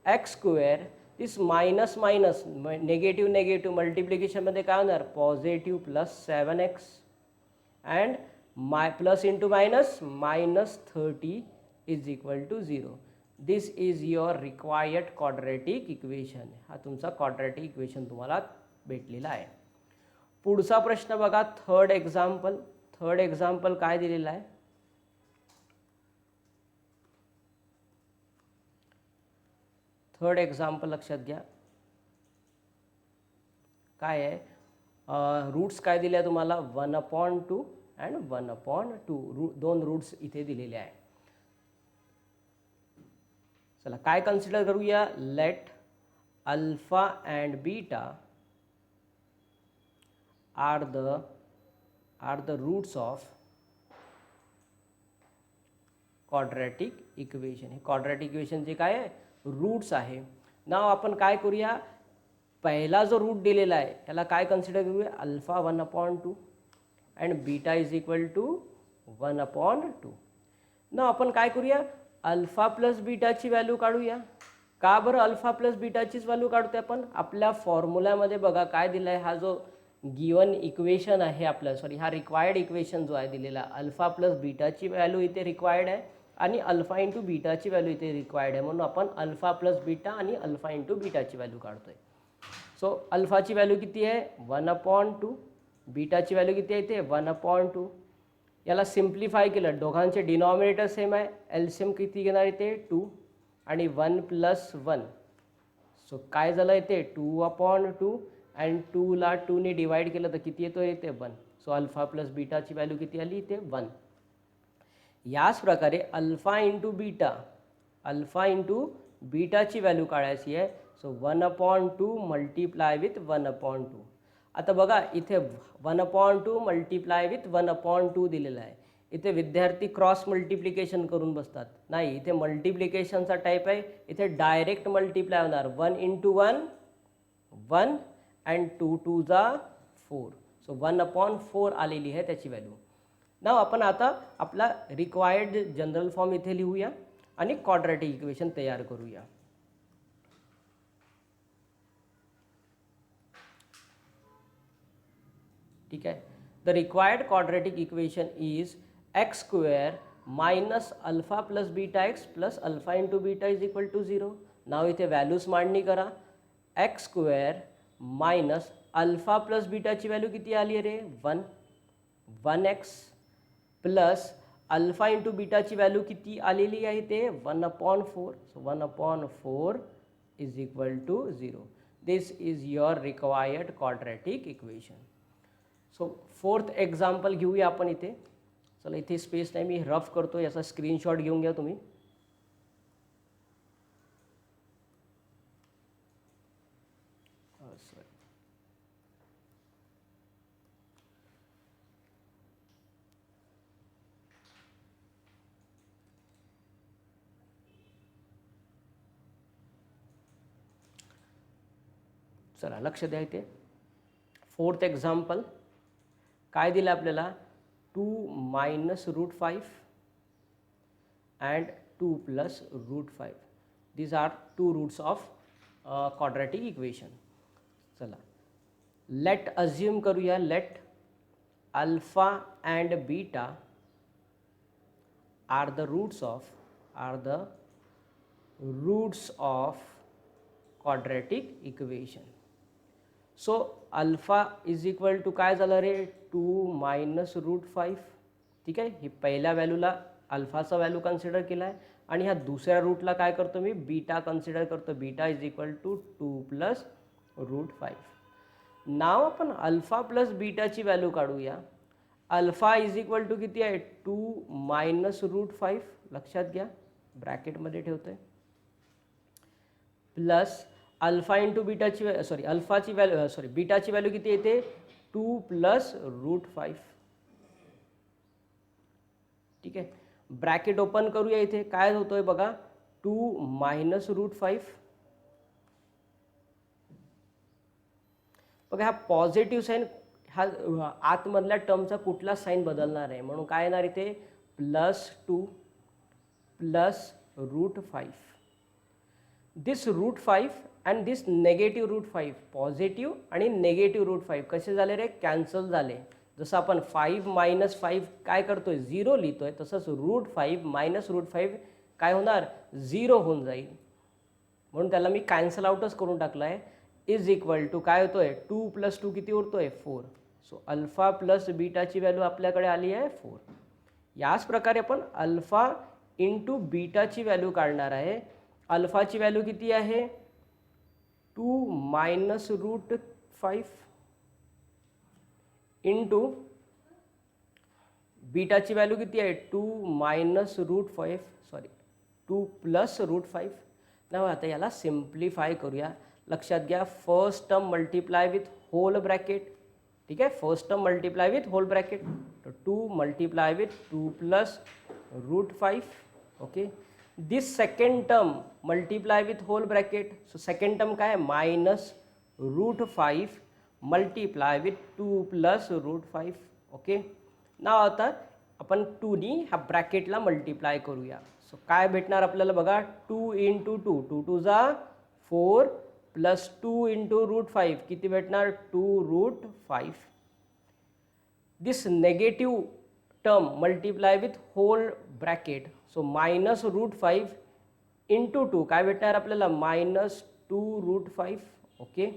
Speaker 1: x² this minus minus negative negative मल्टिप्लिकेशनमध्ये काय होणार positive +7x and plus into minus -30 is equal to 0. This is your required quadratic equation. हा तुमचा क्वाड्रॅटिक इक्वेशन तुम्हाला भेटलेला आहे. पुढचा प्रश्न बघा, थर्ड एक्झाम्पल काय दिलेला आहे. थर्ड एक्झाम्पल लक्षात घ्या काय आहे. रूट्स काय दिले आहे तुम्हाला 1/2 अँड 1/2 दोन रूट्स इथे दिलेले आहे. चला काय कन्सिडर करूया, let alpha and beta are the roots of quadratic equation. हे क्वाड्रॅटिक इक्वेशन जे काय आहे रूट्स आहे. नाव आपण काय करूया, पहिला जो रूट दिलेला आहे त्याला काय कन्सिडर करूया alpha 1/2 and beta is equal to 1/2. Now आपण काय करूया अल्फा प्लस बीटाची व्हॅल्यू काढूया. का बरं अल्फा प्लस बीटाचीच व्हॅल्यू काढतोय आपण. आपल्या फॉर्म्युल्यामध्ये बघा काय दिलं आहे, हा जो गिवन इक्वेशन आहे आपला, सॉरी हा रिक्वायर्ड इक्वेशन जो आहे दिलेला, अल्फा प्लस बीटाची व्हॅल्यू इथे रिक्वायर्ड आहे आणि अल्फा इंटू बीटाची व्हॅल्यू इथे रिक्वायर्ड आहे. म्हणून आपण अल्फा प्लस बीटा आणि अल्फा इंटू बीटाची व्हॅल्यू काढतोय. सो अल्फाची व्हॅल्यू किती आहे 1/2, बीटाची व्हॅल्यू किती आहे इथे 1/2. याला सिम्प्लिफाय केलं, दोघांचे डिनॉमिनेटर सेम आहे, एलसीएम किती घेणार इथे 2 आणि 1 + 1. सो काय झालं इथे 2/2 अँड 2 ला 2 ने डिवाइड केलं तर किती येतो इथे 1. सो अल्फा प्लस बीटाची व्हॅल्यू किती आली इथे 1. याच प्रकारे अल्फा इंटू बीटाची व्हॅल्यू काढायची आहे. So 1/2 multiply with 1/2. आता बघा इथे 1/2 मल्टिप्लाय विथ 1/2 दिलेलं आहे. इथे विद्यार्थी क्रॉस मल्टिप्लिकेशन करून बसतात. नाही, इथे मल्टिप्लिकेशनचा टाईप आहे. इथे डायरेक्ट मल्टिप्लाय होणार 1 × 1 1 अँड 2 × 2 4. सो 1/4 आलेली आहे त्याची व्हॅल्यू. नाव आपण आता आपला रिक्वायर्ड जनरल फॉर्म इथे लिहूया आणि क्वाड्रॅटिक इक्वेशन तयार करूया. ठीक आहे. The required quadratic equation is x² minus alpha plus beta x plus alpha into beta is equal to 0. Now इथे व्हॅल्यूज मांडणी करा. x² मायनस अल्फा प्लस बीटाची व्हॅल्यू किती आली रे 1x प्लस अल्फा इंटू बीटाची व्हॅल्यू किती आलेली आहे ते 1/4. So 1/4 is equal to 0. This is your required quadratic equation. So fourth example घेऊया आपण इथे. चला इथे स्पेस नाही, मी रफ करतो, याचा स्क्रीनशॉट घेऊन घ्या तुम्ही. चला लक्ष द्या इथे. फोर्थ एक्झाम्पल काय दिलं आपल्याला, 2 minus √5 and 2 plus √5. These are 2 roots of quadratic equation. चला लेट अज्युम करूया, let alpha and beta are the roots of quadratic equation. So alpha is equal to काय झालं रे 2 मायनस √5. ठीक आहे, ही पहिल्या व्हॅल्यूला अल्फाचा व्हॅल्यू कन्सिडर केला आहे आणि ह्या दुसऱ्या रूटला काय करतो मी बीटा कन्सिडर करतो. Beta is equal to 2 plus √5. Now आपण अल्फा प्लस बीटाची व्हॅल्यू काढूया. अल्फा इज इक्वल टू किती आहे 2 मायनस √5. लक्षात घ्या, ब्रॅकेटमध्ये ठेवतोय, प्लस अल्फा इंटू बीटाची अल्फाची व्हॅल्यू बीटाची व्हॅल्यू किती येते 2 प्लस √5. ठीक आहे, ब्रॅकेट ओपन करूया. इथे काय होतोय बघा 2 मायनस √5. बघा हा पॉझिटिव्ह साईन, हा आतमधल्या टर्मचा कुठला साईन बदलणार आहे, म्हणून काय येणार इथे +2 plus √5. This √5 and this negative √5, positive आणि नेगेटिव्ह √5 कसे झाले रे कॅन्सल झाले. जसं आपण 5 मायनस 5 काय करतोय 0 लिहितोय, तसंच √5 मायनस √5 काय होणार 0 होऊन जाईल. म्हणून त्याला मी कॅन्सल आउटच करून टाकलं आहे. इज इक्वल टू काय होतोय 2 प्लस 2 किती उरतोय 4. सो अल्फा प्लस बीटाची व्हॅल्यू आपल्याकडे आली आहे 4. याच प्रकारे आपण अल्फा इंटू बीटाची व्हॅल्यू काढणार आहे. अल्फाची व्हॅल्यू किती आहे 2 मायनस √5 इंटू बीटाची व्हॅल्यू किती आहे 2 मायनस √2 प्लस √5. ना आता याला सिम्प्लिफाय करूया. लक्षात घ्या, first term multiply with whole bracket. ठीक आहे, first term multiply with whole bracket, तर 2 multiply with 2 plus √5. Okay, this second term multiply with whole bracket. So second term काय मायनस √5 मल्टिप्लाय विथ 2 प्लस √5. ओके, now आता आपण 2 नी ह्या ब्रॅकेटला multiply करूया. सो काय भेटणार आपल्याला बघा 2 इंटू 2, 2 2 जा 4 प्लस 2 इंटू √5 किती भेटणार 2√5. This negative term multiply with whole bracket. So minus √5 into 2 काय भेटणार आपल्याला minus 2√5. Okay,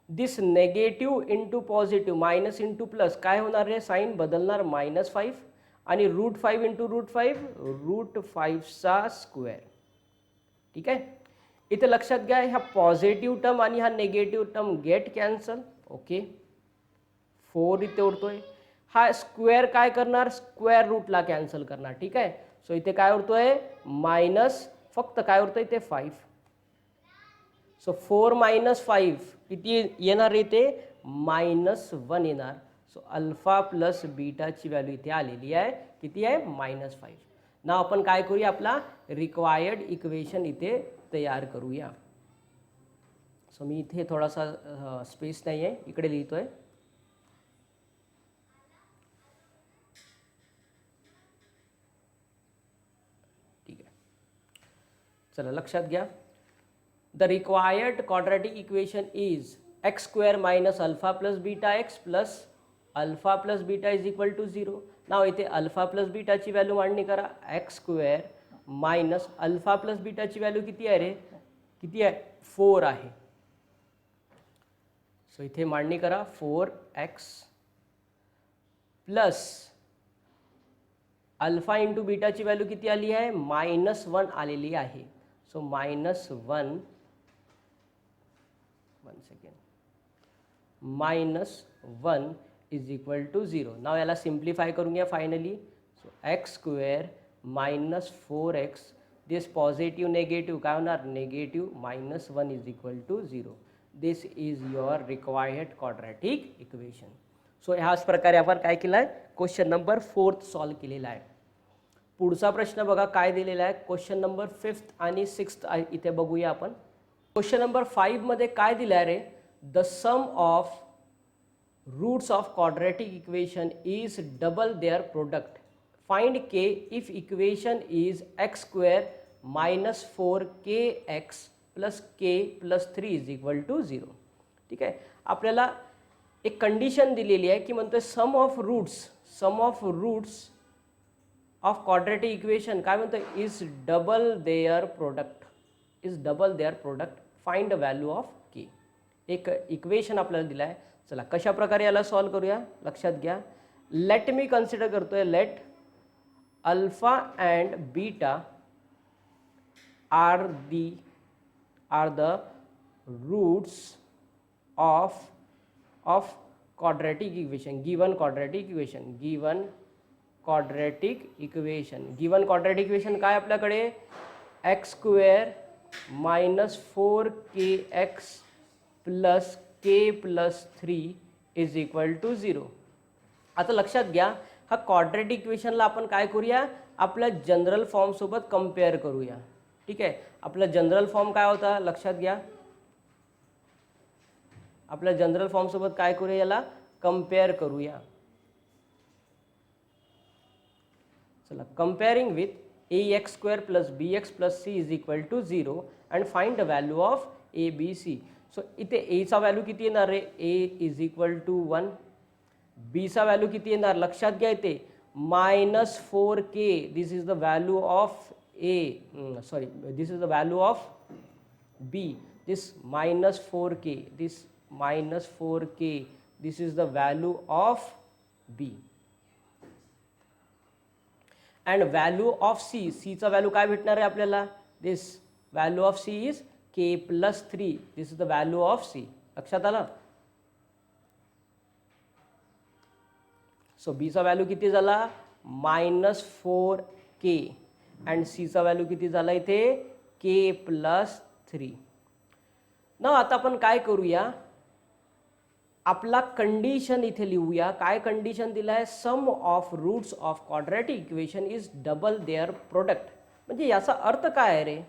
Speaker 1: this negative into positive, minus into plus काय होणार रे साईन बदलणार -5 आणि √5 इंटू √5 √5चा स्क्वेअर. ठीक आहे, इथे लक्षात घ्या ह्या पॉझिटिव्ह टर्म आणि हा negative term get cancel. Okay, 4 इथे उरतोय. हा स्क्वेअर काय करणार स्क्वेअर रूटला कॅन्सल करणार. ठीक आहे, सो इथे काय उरतोय मायनस, फक्त काय उरतोय इथे 5. सो 4 मायनस 5 किती येणार इथे -1 येणार. सो अल्फा प्लस बीटाची व्हॅल्यू इथे आलेली आहे किती आहे -5. ना आपण काय करूया आपला रिक्वायर्ड इक्वेशन इथे तयार करूया. सो मी इथे थोडासा स्पेस नाही आहे, इकडे लिहितोय. ठीक आहे, चला लक्षात घ्या. The required quadratic equation is x² minus alpha plus beta x plus alpha plus beta is equal to 0. Now इथे अल्फा प्लस बीटाची व्हॅल्यू मांडणी करा. x² मायनस अल्फा प्लस बीटाची व्हॅल्यू किती आहे रे, किती आहे 4 आहे. सो इथे मांडणी करा 4x प्लस अल्फा इंटू बीटाची व्हॅल्यू किती आली आहे -1 आलेली आहे. So -1 -1 is equal to 0. नाव याला सिम्प्लिफाय करून घ्या finally. So x square -4x this positive negative काय होणार negative -1 is equal to 0. This is your required quadratic equation. So ह्याच प्रकारे आपण काय केलं आहे क्वेश्चन नंबर 4 सॉल्व केलेला आहे. पुढचा प्रश्न बघा काय दिलेला आहे. क्वेश्चन नंबर 5 आणि 6 इथे बघूया आपण. क्वेश्चन नंबर 5 मध्ये काय दिलं आहे रे. The sum of roots of quadratic equation is double their product. Find k if equation is x square -4kx plus k plus 3 is equal to 0. ठीक आहे. आपल्याला एक कंडिशन दिलेली आहे की म्हणतोय sum of roots of quadratic equation काय म्हणतोय is double their product find the value of k. एक इक्वेशन आपल्याला दिलं आहे. चला कशा प्रकारे याला सॉल्व करूया लक्षात घ्या. लेट मी कन्सिडर करतोय let alpha and beta are the roots of quadratic equation given quadratic equation काय आपल्याकडे x square -4kx plus k plus 3 is equal to 0. आता लक्षात घ्या हा क्वाड्रॅटिक इक्वेशनला आपण काय करूया आपल्या जनरल फॉर्म सोबत कंपेअर करूया. ठीक आहे. आपला जनरल फॉर्म काय होता लक्षात घ्या. आपल्या जनरल फॉर्म सोबत काय करूया याला कंपेअर करूया. चला comparing with ax square plus bx plus c is equal to 0 and find the value of a b c. So इथे a चा व्हॅल्यू किती येणार रे a is equal to 1. b चा व्हॅल्यू किती येणार लक्षात घ्या इथे -4k this is the value of a this is the value of b. This -4k this is the value of b and value of c चा value काय भेटणार आहे आपल्याला this value of c is k plus 3 this is the value of c. लक्षात आलं. So b चा value किती झाला -4k and c चा व्हॅल्यू किती झाला इथे k plus 3. ना आता आपण काय करूया आपला कंडिशन इथे लिहूया. काय कंडिशन दिला आहे sum of roots of quadratic equation is double their product. म्हणजे याचा अर्थ काय आहे रे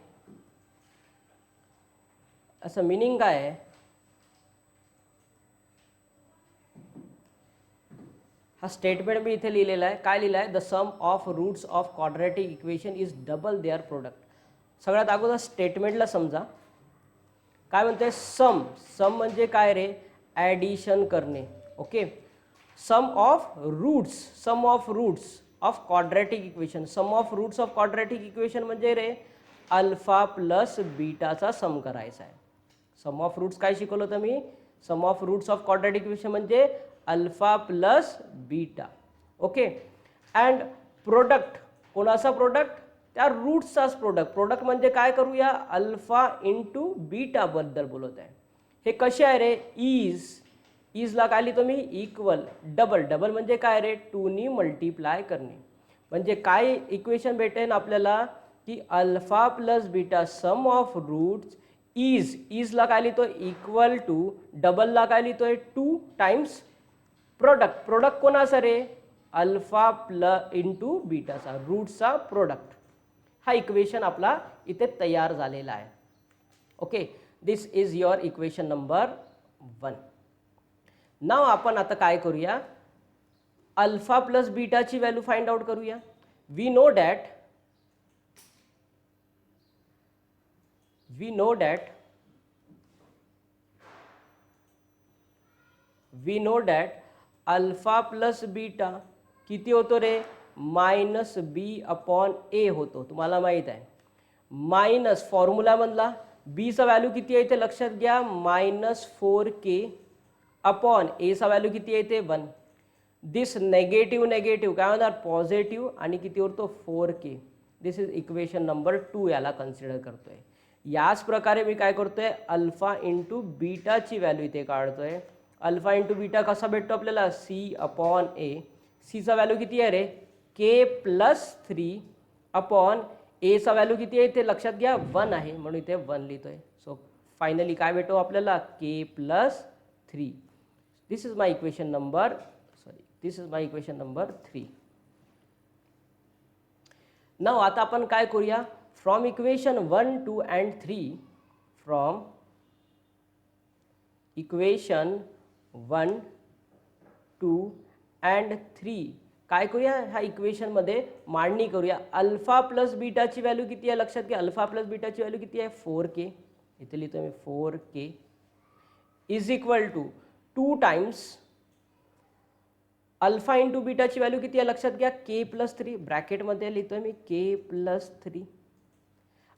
Speaker 1: असं मिनिंग काय आहे. हा स्टेटमेंट मी इथे लिहिलेला आहे. काय लिहिलं आहे the sum of roots of quadratic equation is double their product. सगळ्यात अगोदर स्टेटमेंटला समजा. काय म्हणते सम म्हणजे काय रे ॲडिशन करणे. Okay. Sum of roots of quadratic equation. Sum of roots of quadratic equation म्हणजे रे अल्फा प्लस बीटाचा सम करायचा आहे. सम ऑफ रूट्स काय शिकवलं होतं मी sum of roots of quadratic equation म्हणजे alpha plus beta. Okay. And product कोणाचा प्रोडक्ट त्या रूट्सचाच प्रोडक्ट म्हणजे काय करूया अल्फा इंटू बीटा बद्दल बोलत आहे. हे कसे आहे रे इजला काय लिहितो मी इक्वल डबल म्हणजे काय रे 2 नी मल्टिप्लाय करणे. म्हणजे काय इक्वेशन भेटेन आपल्याला की alpha plus beta sum of roots इजला काय लिहितो इक्वल टू डबलला काय लिहितोय 2 टाइम्स प्रोडक्ट कोणाचा रे अल्फा प्लस इंटू बीटाचा रूटचा प्रोडक्ट. हा इक्वेशन आपला इथे तयार झालेला आहे. Okay. This is your equation number 1. नाव आपण आता काय करूया अल्फा प्लस बीटाची व्हॅल्यू फाइंड आउट करूया. We know that alpha plus beta किती होतो रे -b/a होतो. तुम्हाला माहित आहे मायनस फॉर्म्युला मधला b चा व्हॅल्यू किती आहे इथे लक्षात घ्या -4k अपॉन एचा व्हॅल्यू किती येते 1. दिस नेगेटिव्ह नेगेटिव्ह काय होणार पॉझिटिव्ह आणि किती उरतो 4k. This is equation number 2 याला कन्सिडर करतोय. याच प्रकारे मी काय करतोय अल्फा इंटू बीटाची व्हॅल्यू इथे काढतोय. अल्फा इंटू बीटा कसा भेटतो आपल्याला सी अपॉन ए. सीचा व्हॅल्यू किती आहे रे k+3 अपॉन एचा व्हॅल्यू किती आहे ते लक्षात घ्या 1 आहे म्हणून इथे 1 लिहितोय. सो फायनली काय भेटतो आपल्याला k+3. This is my equation number This is my equation number 3. Now आता आपण काय करूया from equation 1, 2 and 3 from equation 1, 2 and 3 काय करूया ह्या इक्वेशन मध्ये मांडणी करूया. अल्फा प्लस बीटाची व्हॅल्यू किती आहे लक्षात घ्या. अल्फा प्लस बीटाची व्हॅल्यू किती आहे 4k. इथे लिहितो मी 4k is equal to 2 times alpha into बीटाची व्हॅल्यू किती आहे लक्षात घ्या k+3 ब्रॅकेटमध्ये लिहितोय मी k+3.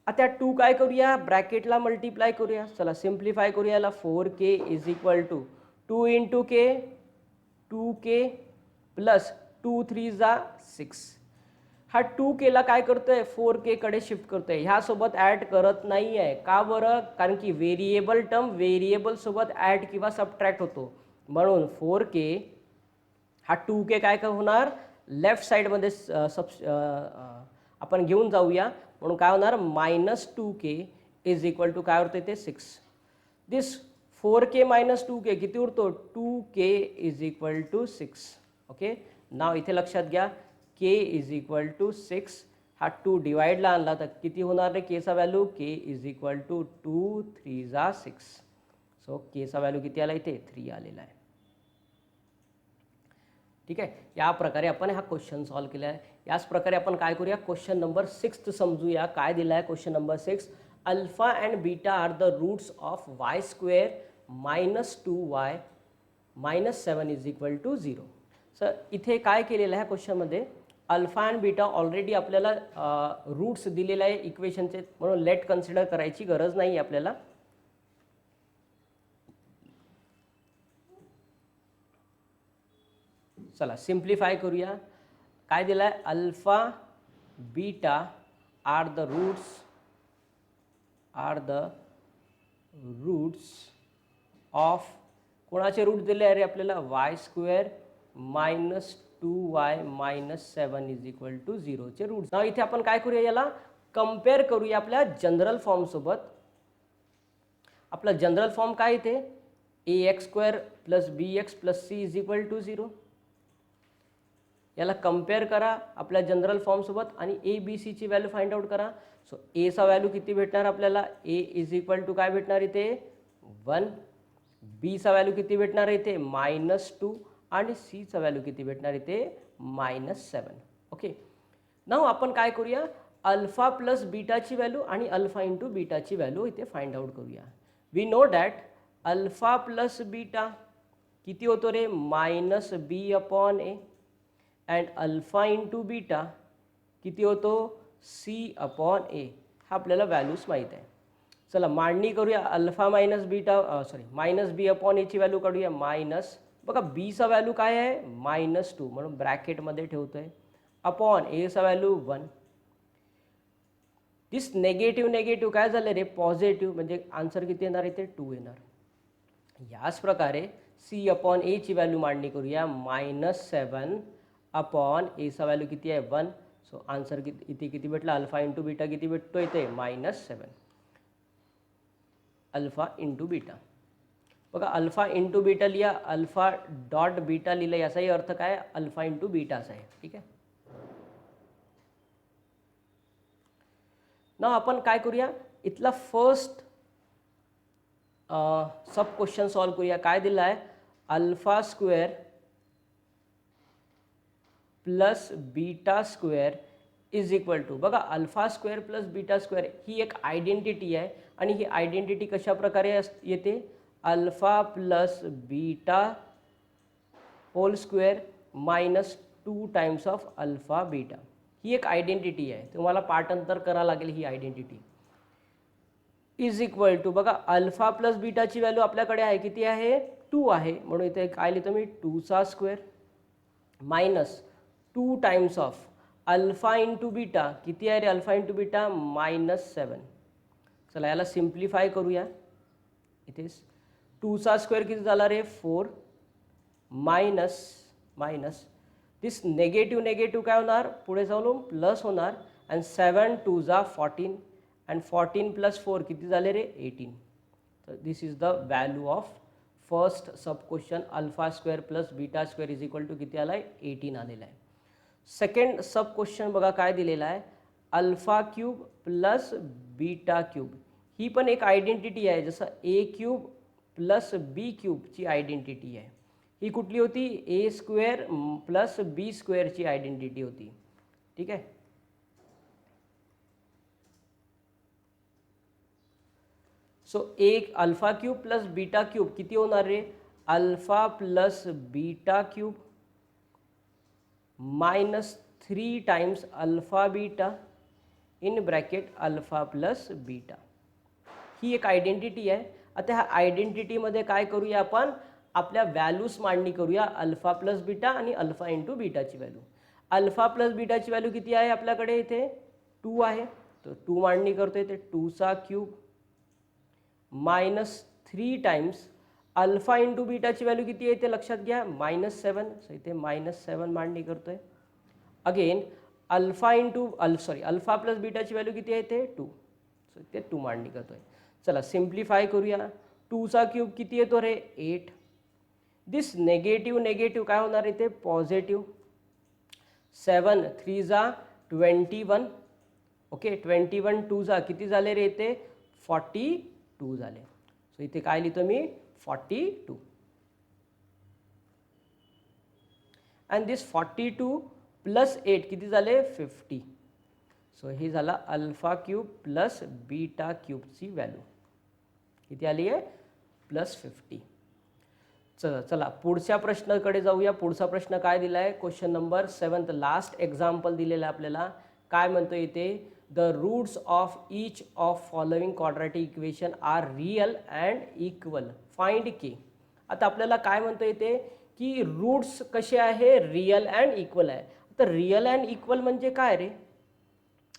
Speaker 1: आता 2 काय करूया ब्रॅकेटला मल्टिप्लाय करूया. चला सिम्प्लिफाय करूया याला. 4k is equal to 2 into k 2k plus 2 3 जा 6. हा 2k ला काय करतोय 4k कडे शिफ्ट करतोय. ह्यासोबत ॲड करत नाही आहे का बरं कारण की व्हेरिएबल टर्म व्हेरिएबल सोबत ॲड किंवा सबट्रॅक्ट होतो म्हणून 4k हा 2k काय होणार लेफ्ट साईडमध्ये आपण घेऊन जाऊया म्हणून काय होणार -2k इज इक्वल टू काय होतं ते 6. दिस 4k - 2k किती उरतो 2k is equal to 6. Okay now इथे लक्षात घ्या k इज इक्वल टू 6. हा 2 डिवाइडला आणला तर किती होणार रे k चा value k is equal to 2 3 जा 6. सो k चा व्हॅल्यू किती आला इथे 3 आलेला आहे. ठीक आहे. या प्रकारे आपण हा क्वेश्चन सॉल्व केला आहे. याच प्रकारे आपण काय करूया क्वेश्चन नंबर 6 समजूया. काय दिला आहे question number 6 alpha and beta are the roots of y² - 2y - 7 is equal to 0. Sir इथे काय केलेलं आहे क्वेश्चनमध्ये अल्फा अँड बीटा ऑलरेडी आपल्याला रूट्स दिलेले आहे इक्वेशनचे म्हणून लेट कन्सिडर करायची गरज नाही आपल्याला. चला सिम्प्लिफाय करूया. काय दिलं आहे alpha beta are the roots of कोणाचे रूट दिले आहे रे आपल्याला y² - 2y - 7 is equal to 0 चे रूट्स. नाव इथे आपण काय करूया याला कम्पेअर करूया आपल्या जनरल फॉर्म सोबत. आपला जनरल फॉर्म काय इथे ax² + bx + c is equal to 0. याला कम्पेअर करा आपल्या जनरल फॉर्म सोबत आणि ए बी सी ची व्हॅल्यू फाइंड आउट करा. सो ए चा व्हॅल्यू किती भेटणार आपल्याला ए इज इक्वल टू काय भेटणार इथे 1. बी चा व्हॅल्यू किती भेटणार इथे -2 आणि सी चा व्हॅल्यू किती भेटणार इथे -7. ओके नाव आपण काय करूया अल्फा प्लस बीटाची व्हॅल्यू आणि अल्फा इंटू बीटाची व्हॅल्यू इथे फाइंड आउट करूया. We know that alpha plus beta किती होतो रे -b upon A and alpha into beta किती होतो c अपॉन ए. हा आपल्याला व्हॅल्यूज माहीत आहे. चला मांडणी करूया alpha minus beta -b upon एची व्हॅल्यू काढूया बघा बीचा व्हॅल्यू काय आहे -2 म्हणून ब्रॅकेटमध्ये ठेवतोय अपॉन एचा व्हॅल्यू 1. दिस नेगेटिव्ह नेगेटिव्ह काय झालं रे पॉझिटिव्ह म्हणजे आन्सर किती येणार इथे 2 येणार. याच प्रकारे c अपॉन एची व्हॅल्यू मांडणी करूया -7 अपॉन एचा व्हॅल्यू किती आहे 1. सो आन्सर इथे किती भेटला अल्फा इंटू बीटा किती भेटतो इथे -7 अल्फा इंटू बीटा. बघा अल्फा इंटू बीटा लिहा अल्फा डॉट बीटा लिहिलं याचाही अर्थ काय अल्फा इंटू बीटाचा आहे. ठीक आहे ना आपण काय करूया इथला फर्स्ट सब क्वेश्चन सॉल्व करूया. काय दिला आहे अल्फा² प्लस बीटा² इज इक्वल टू बघा अल्फा² प्लस बीटा² ही एक आयडेंटिटी आहे आणि ही आयडेंटिटी कशा प्रकारे येते alpha plus beta whole square -2 times of alpha beta. ही एक आयडेंटिटी आहे तुम्हाला पाठांतर करावं लागेल. ही आयडेंटिटी इज इक्वल टू बघा अल्फा प्लस बीटाची व्हॅल्यू आपल्याकडे आहे किती आहे 2 आहे म्हणून इथे काय लिहितो मी 2चा square minus 2 times of alpha into beta. किती आहे रे अल्फा इंटू बीटा? -7. चला याला सिम्प्लिफाय करूया. इथेच 2चा स्क्वेअर किती झाला रे? 4 मायनस दिस नेगेटिव्ह नेगेटिव्ह काय होणार? पुढे जाऊन प्लस होणार. अँड 7 2 14 अँड 14 + 4 किती झाले रे? 18. तर this is the value of first sub question. Alpha square plus beta square is equal to किती आला आहे? 18 आलेला आहे. सेकंड सब क्वेश्चन बघा काय दिलेला आहे? Alpha cube plus beta cube. ही पण एक आयडेंटिटी आहे, जसं ए क्यूब प्लस बी क्यूबची आयडेंटिटी आहे. ही कुठली होती? ए स्क्वेअर प्लस बी स्क्वेअरची आयडेंटिटी होती. ठीक आहे. सो एक alpha cube plus beta cube किती होणार रे? Alpha plus beta cube -3 times alpha beta in bracket alpha plus beta. ही एक आयडेंटिटी आहे. आता ह्या आयडेंटिटीमध्ये काय करूया आपण? आपल्या व्हॅल्यूज मांडणी करूया. अल्फा प्लस बीटा आणि अल्फा इंटू बीटाची व्हॅल्यू. अल्फा प्लस बीटाची व्हॅल्यू किती आहे आपल्याकडे? इथे 2 आहे. तर 2 मांडणी करतो. इथे 2चा क्यूब -3 टाइम्स अल्फा इंटू बीटाची व्हॅल्यू किती आहे ते लक्षात घ्या? -7. सो इथे -7 मांडणी करतोय. अगेन अल्फा अल्फा प्लस बीटाची व्हॅल्यू किती आहे? ते 2. सो इथे 2 मांडणी करतोय. चला सिम्प्लिफाय करूया. 2चा क्यूब किती येतो रे? 8. दिस नेगेटिव्ह नेगेटिव्ह काय होणार इथे? पॉझिटिव्ह. 7 3 21. ओके 21 2 किती झाले रे? इथे 42 झाले. सो इथे काय लिहितो मी? 42. अँड दिस 42 प्लस 8 किती झाले? 50. सो हे झाला अल्फा क्यूब प्लस बीटा क्यूबची व्हॅल्यू किती आली आहे? +50. चला पुढच्या प्रश्नाकडे जाऊया. पुढचा प्रश्न काय दिला आहे? क्वेश्चन नंबर 7 लास्ट एक्झाम्पल दिलेला आहे आपल्याला. काय म्हणतो इथे? The roots of each of following quadratic equation are real and equal. Find k. आता आपल्याला काय म्हणतो इथे की रूट्स कसे आहे? रियल अँड इक्वल आहे. तर रियल अँड इक्वल म्हणजे काय रे?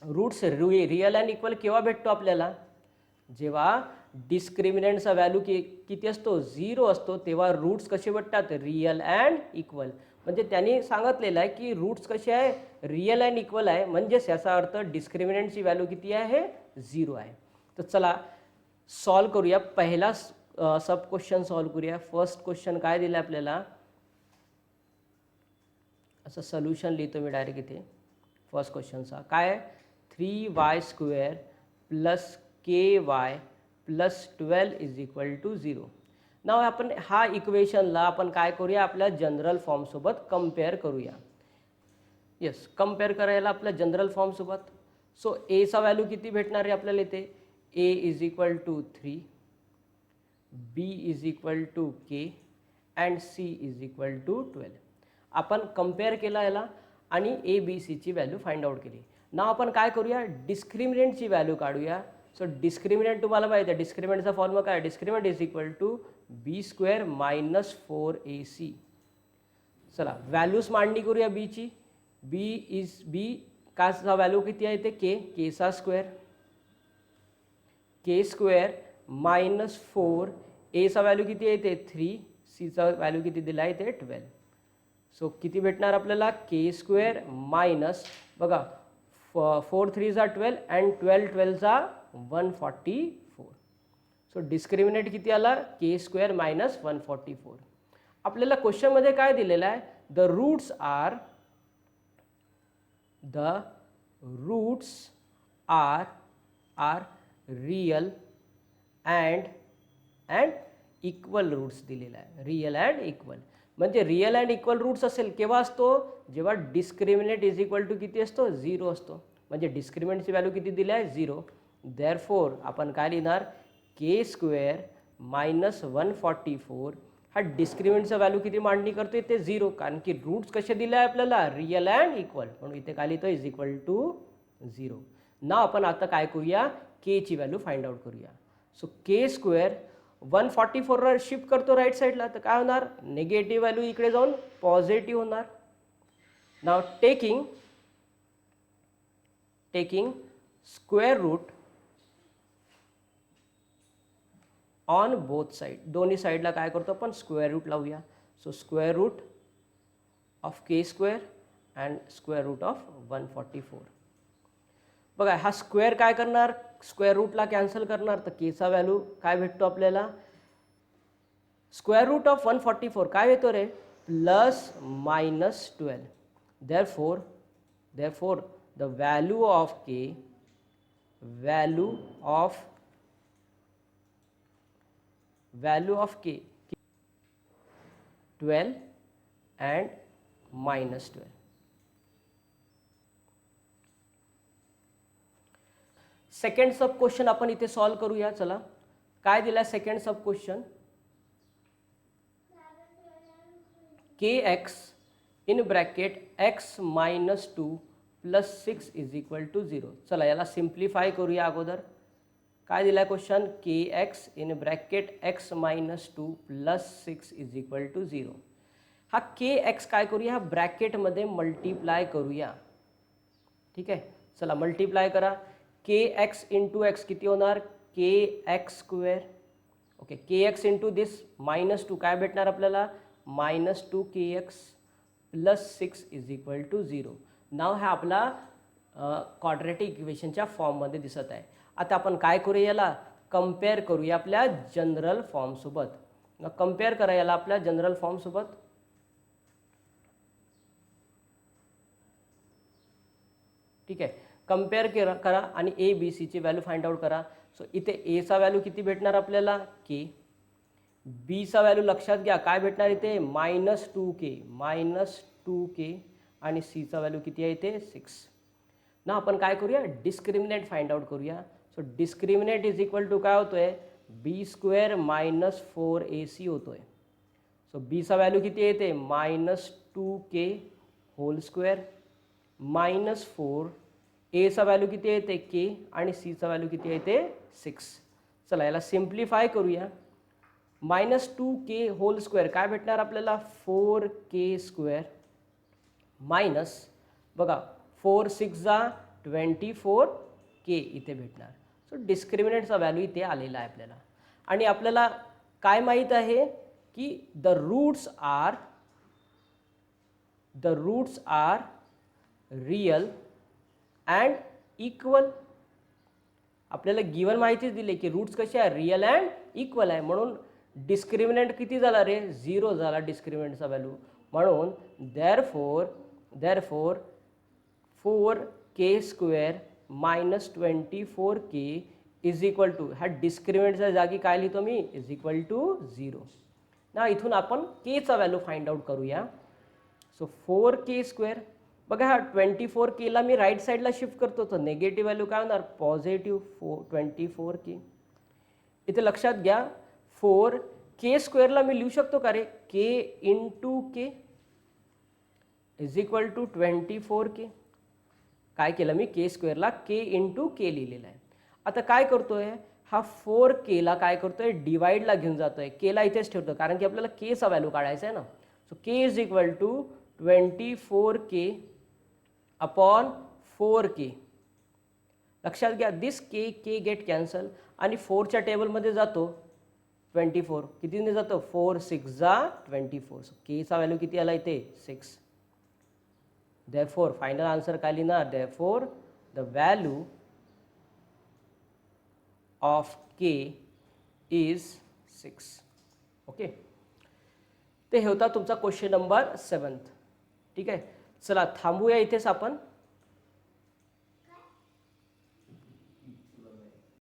Speaker 1: रूट्स रियल अँड इक्वल केव्हा भेटतो आपल्याला? जेव्हा डिस्क्रिमिनंटचा व्हॅल्यू किती असतो? 0 असतो, तेव्हा रूट्स कसे भेटतात? Real and equal. म्हणजे त्यांनी सांगितलेलं आहे की रूट्स कसे आहे? रियल अँड इक्वल आहे. म्हणजेच याचा अर्थ डिस्क्रिमिनंटची व्हॅल्यू किती आहे? 0 आहे. तर चला सॉल्व करूया. पहिला सब क्वेश्चन सॉल्व करूया. फर्स्ट क्वेश्चन काय दिलं आपल्याला? असं सोल्युशन लिहितो मी डायरेक्ट इथे. फर्स्ट क्वेश्चनचा काय आहे? 3y² plus ky plus 12 is equal to 0. Now आपण हा इक्वेशनला आपण काय करूया? आपल्या जनरल फॉर्मसोबत कम्पेअर करूया. येस, कम्पेअर करायला आपल्या जनरल फॉर्मसोबत. सो एचा व्हॅल्यू किती भेटणार आहे आपल्याला इथे? a is equal to 3, b is equal to k and c is equal to 12. आपण कम्पेअर केला याला आणि ए बी सीची व्हॅल्यू फाइंड आउट केली. नाव आपण काय करूया? डिस्क्रिमिनंटची व्हॅल्यू काढूया. सो डिस्क्रिमिनंट तुम्हाला माहिती आहे. डिस्क्रिमिनंटचा फॉर्म्युला काय? Discriminant is equal to b² minus 4ac. चला व्हॅल्यूज मांडणी करूया बीची. बी काचा व्हॅल्यू किती आहे ते? केचा स्क्वेअर k² मायनस 4. एचा व्हॅल्यू किती आहे ते? 3. सीचा व्हॅल्यू किती दिला आहे ते? 12. सो किती भेटणार आपल्याला? k² मायनस बघा 4 3 12 अँड 12 12 144. सो डिस्क्रिमिनेट किती आला? k² minus 144. आपल्याला क्वेश्चनमध्ये काय दिलेलं आहे? The roots are real and equal roots दिलेला आहे. रियल अँड इक्वल म्हणजे रियल अँड इक्वल रूट्स असेल केव्हा असतो? जेव्हा डिस्क्रिमिनेट इज इक्वल टू किती असतो? 0 असतो. म्हणजे डिस्क्रिमिनेटची व्हॅल्यू किती दिली आहे? 0. देअरफॉर आपण काय लिहिणार? k² minus 144. हा डिस्क्रिमिनेंटचा व्हॅल्यू किती मांडणी करतोय ते 0, कारण की रूट्स कसे दिले आहे आपल्याला? Real and equal. म्हणून इथे काय लिहितो? Is equal to 0. ना आपण आता काय करूया? के ची व्हॅल्यू फाइंड आउट करूया. सो k² 144 शिफ्ट करतो राईट साईडला तर काय होणार, निगेटिव्ह व्हॅल्यू इकडे जाऊन पॉझिटिव्ह होणार. Now taking square root on both side, दोन्ही साईडला काय करतो आपण स्क्वेअर रूट लावूया. So square root of k square and square root of 144. बघा हा स्क्वेअर काय करणार, स्क्वेअर रूटला कॅन्सल करणार तर केचा व्हॅल्यू काय भेटतो आपल्याला, स्क्वेअर रूट ऑफ 144 काय येतो रे, plus minus 12. therefore the value of k, value of k 12 and minus 12. Second sub question आपण इथे सॉल्व करूया. चला काय दिला second sub question, K X in bracket X minus 2 plus 6 is equal to 0. चला याला सिम्प्लिफाय करूया अगोदर. काय दिला question, K X in bracket X minus 2 plus 6 is equal to 0. हा के एक्स काय करूया, हा ब्रॅकेटमध्ये मल्टिप्लाय करूया. ठीक आहे, चला मल्टिप्लाय करा. के एक्स इंटू एक्स किती होणार, K X square. Okay, K X into this minus 2 काय भेटणार आपल्याला, minus 2 K X plus 6 is equal to 0. Now हा आपला क्वाड्रॅटिक इक्वेशनच्या फॉर्ममध्ये दिसत आहे. आता आपण काय करूया, याला कम्पेअर करूया आपल्या जनरल फॉर्मसोबत. कम्पेअर करा याला आपल्या जनरल फॉर्मसोबत. ठीक आहे, कम्पेअर करा आणि ए बी सीची व्हॅल्यू फाइंड आउट करा. सो इथे एचा व्हॅल्यू किती भेटणार आपल्याला, के. बीचा व्हॅल्यू लक्षात घ्या काय भेटणार इथे, मायनस 2k आणि सीचा व्हॅल्यू किती आहे इथे 6. ना आपण काय करूया, डिस्क्रिमिनेट फाइंड आउट करूया. So discriminant is equal to काय होतोय, बी स्क्वेअर मायनस 4ac होतोय. सो बीचा व्हॅल्यू किती येते, minus 2k hole square minus 4. एचा व्हॅल्यू किती येते के आणि सीचा व्हॅल्यू किती येते 6. चला याला सिम्प्लिफाय करूया. मायनस 2k होल स्क्वेअर काय भेटणार आपल्याला, 4k स्क्वेअर मायनस बघा 4 6 जा 24k इथे भेटणार. सो डिस्क्रिमिनेटचा व्हॅल्यू इथे आलेला आहे आपल्याला. आणि आपल्याला काय माहीत आहे की the roots are real and equal. आपल्याला गिवन माहितीच दिली की रूट्स कसे आहे, रियल अँड इक्वल आहे. म्हणून डिस्क्रिमिनेंट किती झाला रे, 0 झाला डिस्क्रिमिनेंटचा व्हॅल्यू. म्हणून therefore 4k square minus 24k is equal to, हा डिस्क्रिमिनेंटच्या जागी काय लिहितो मी, इज इक्वल टू 0. ना इथून आपण केचा व्हॅल्यू फाइंड आउट करूया. सो 4k स्क्वेअर बघा, हा 24kला मी राईट साईडला शिफ्ट करतो तर निगेटिव्ह व्हॅल्यू काय होणार, पॉझिटिव्ह 24k. इथे लक्षात घ्या 4k स्क्वेअरला मी लिहू शकतो का रे, k into K is equal to 24k. काय केलं मी, के स्क्वेअरला k इंटू के लिहिलेला आहे. आता काय करतोय, हा 4kला काय करतोय, डिवाइडला घेऊन जातोय. केला इथेच ठेवतो कारण की आपल्याला केचा व्हॅल्यू काढायचा आहे ना. So k is equal to 24k upon 4k. लक्षात घ्या दिस के गेट कॅन्सल आणि 4च्या टेबलमध्ये जातो 24. कितीने जातो, 4 6 जा 24. सो केचा व्हॅल्यू किती आला इथे 6. देअरफोर फायनल आन्सर काय लिहिणार, therefore the value of K is 6. Okay, ते हे होता तुमचा क्वेश्चन नंबर 7. ठीक आहे, चला थांबूया इथेच आपण.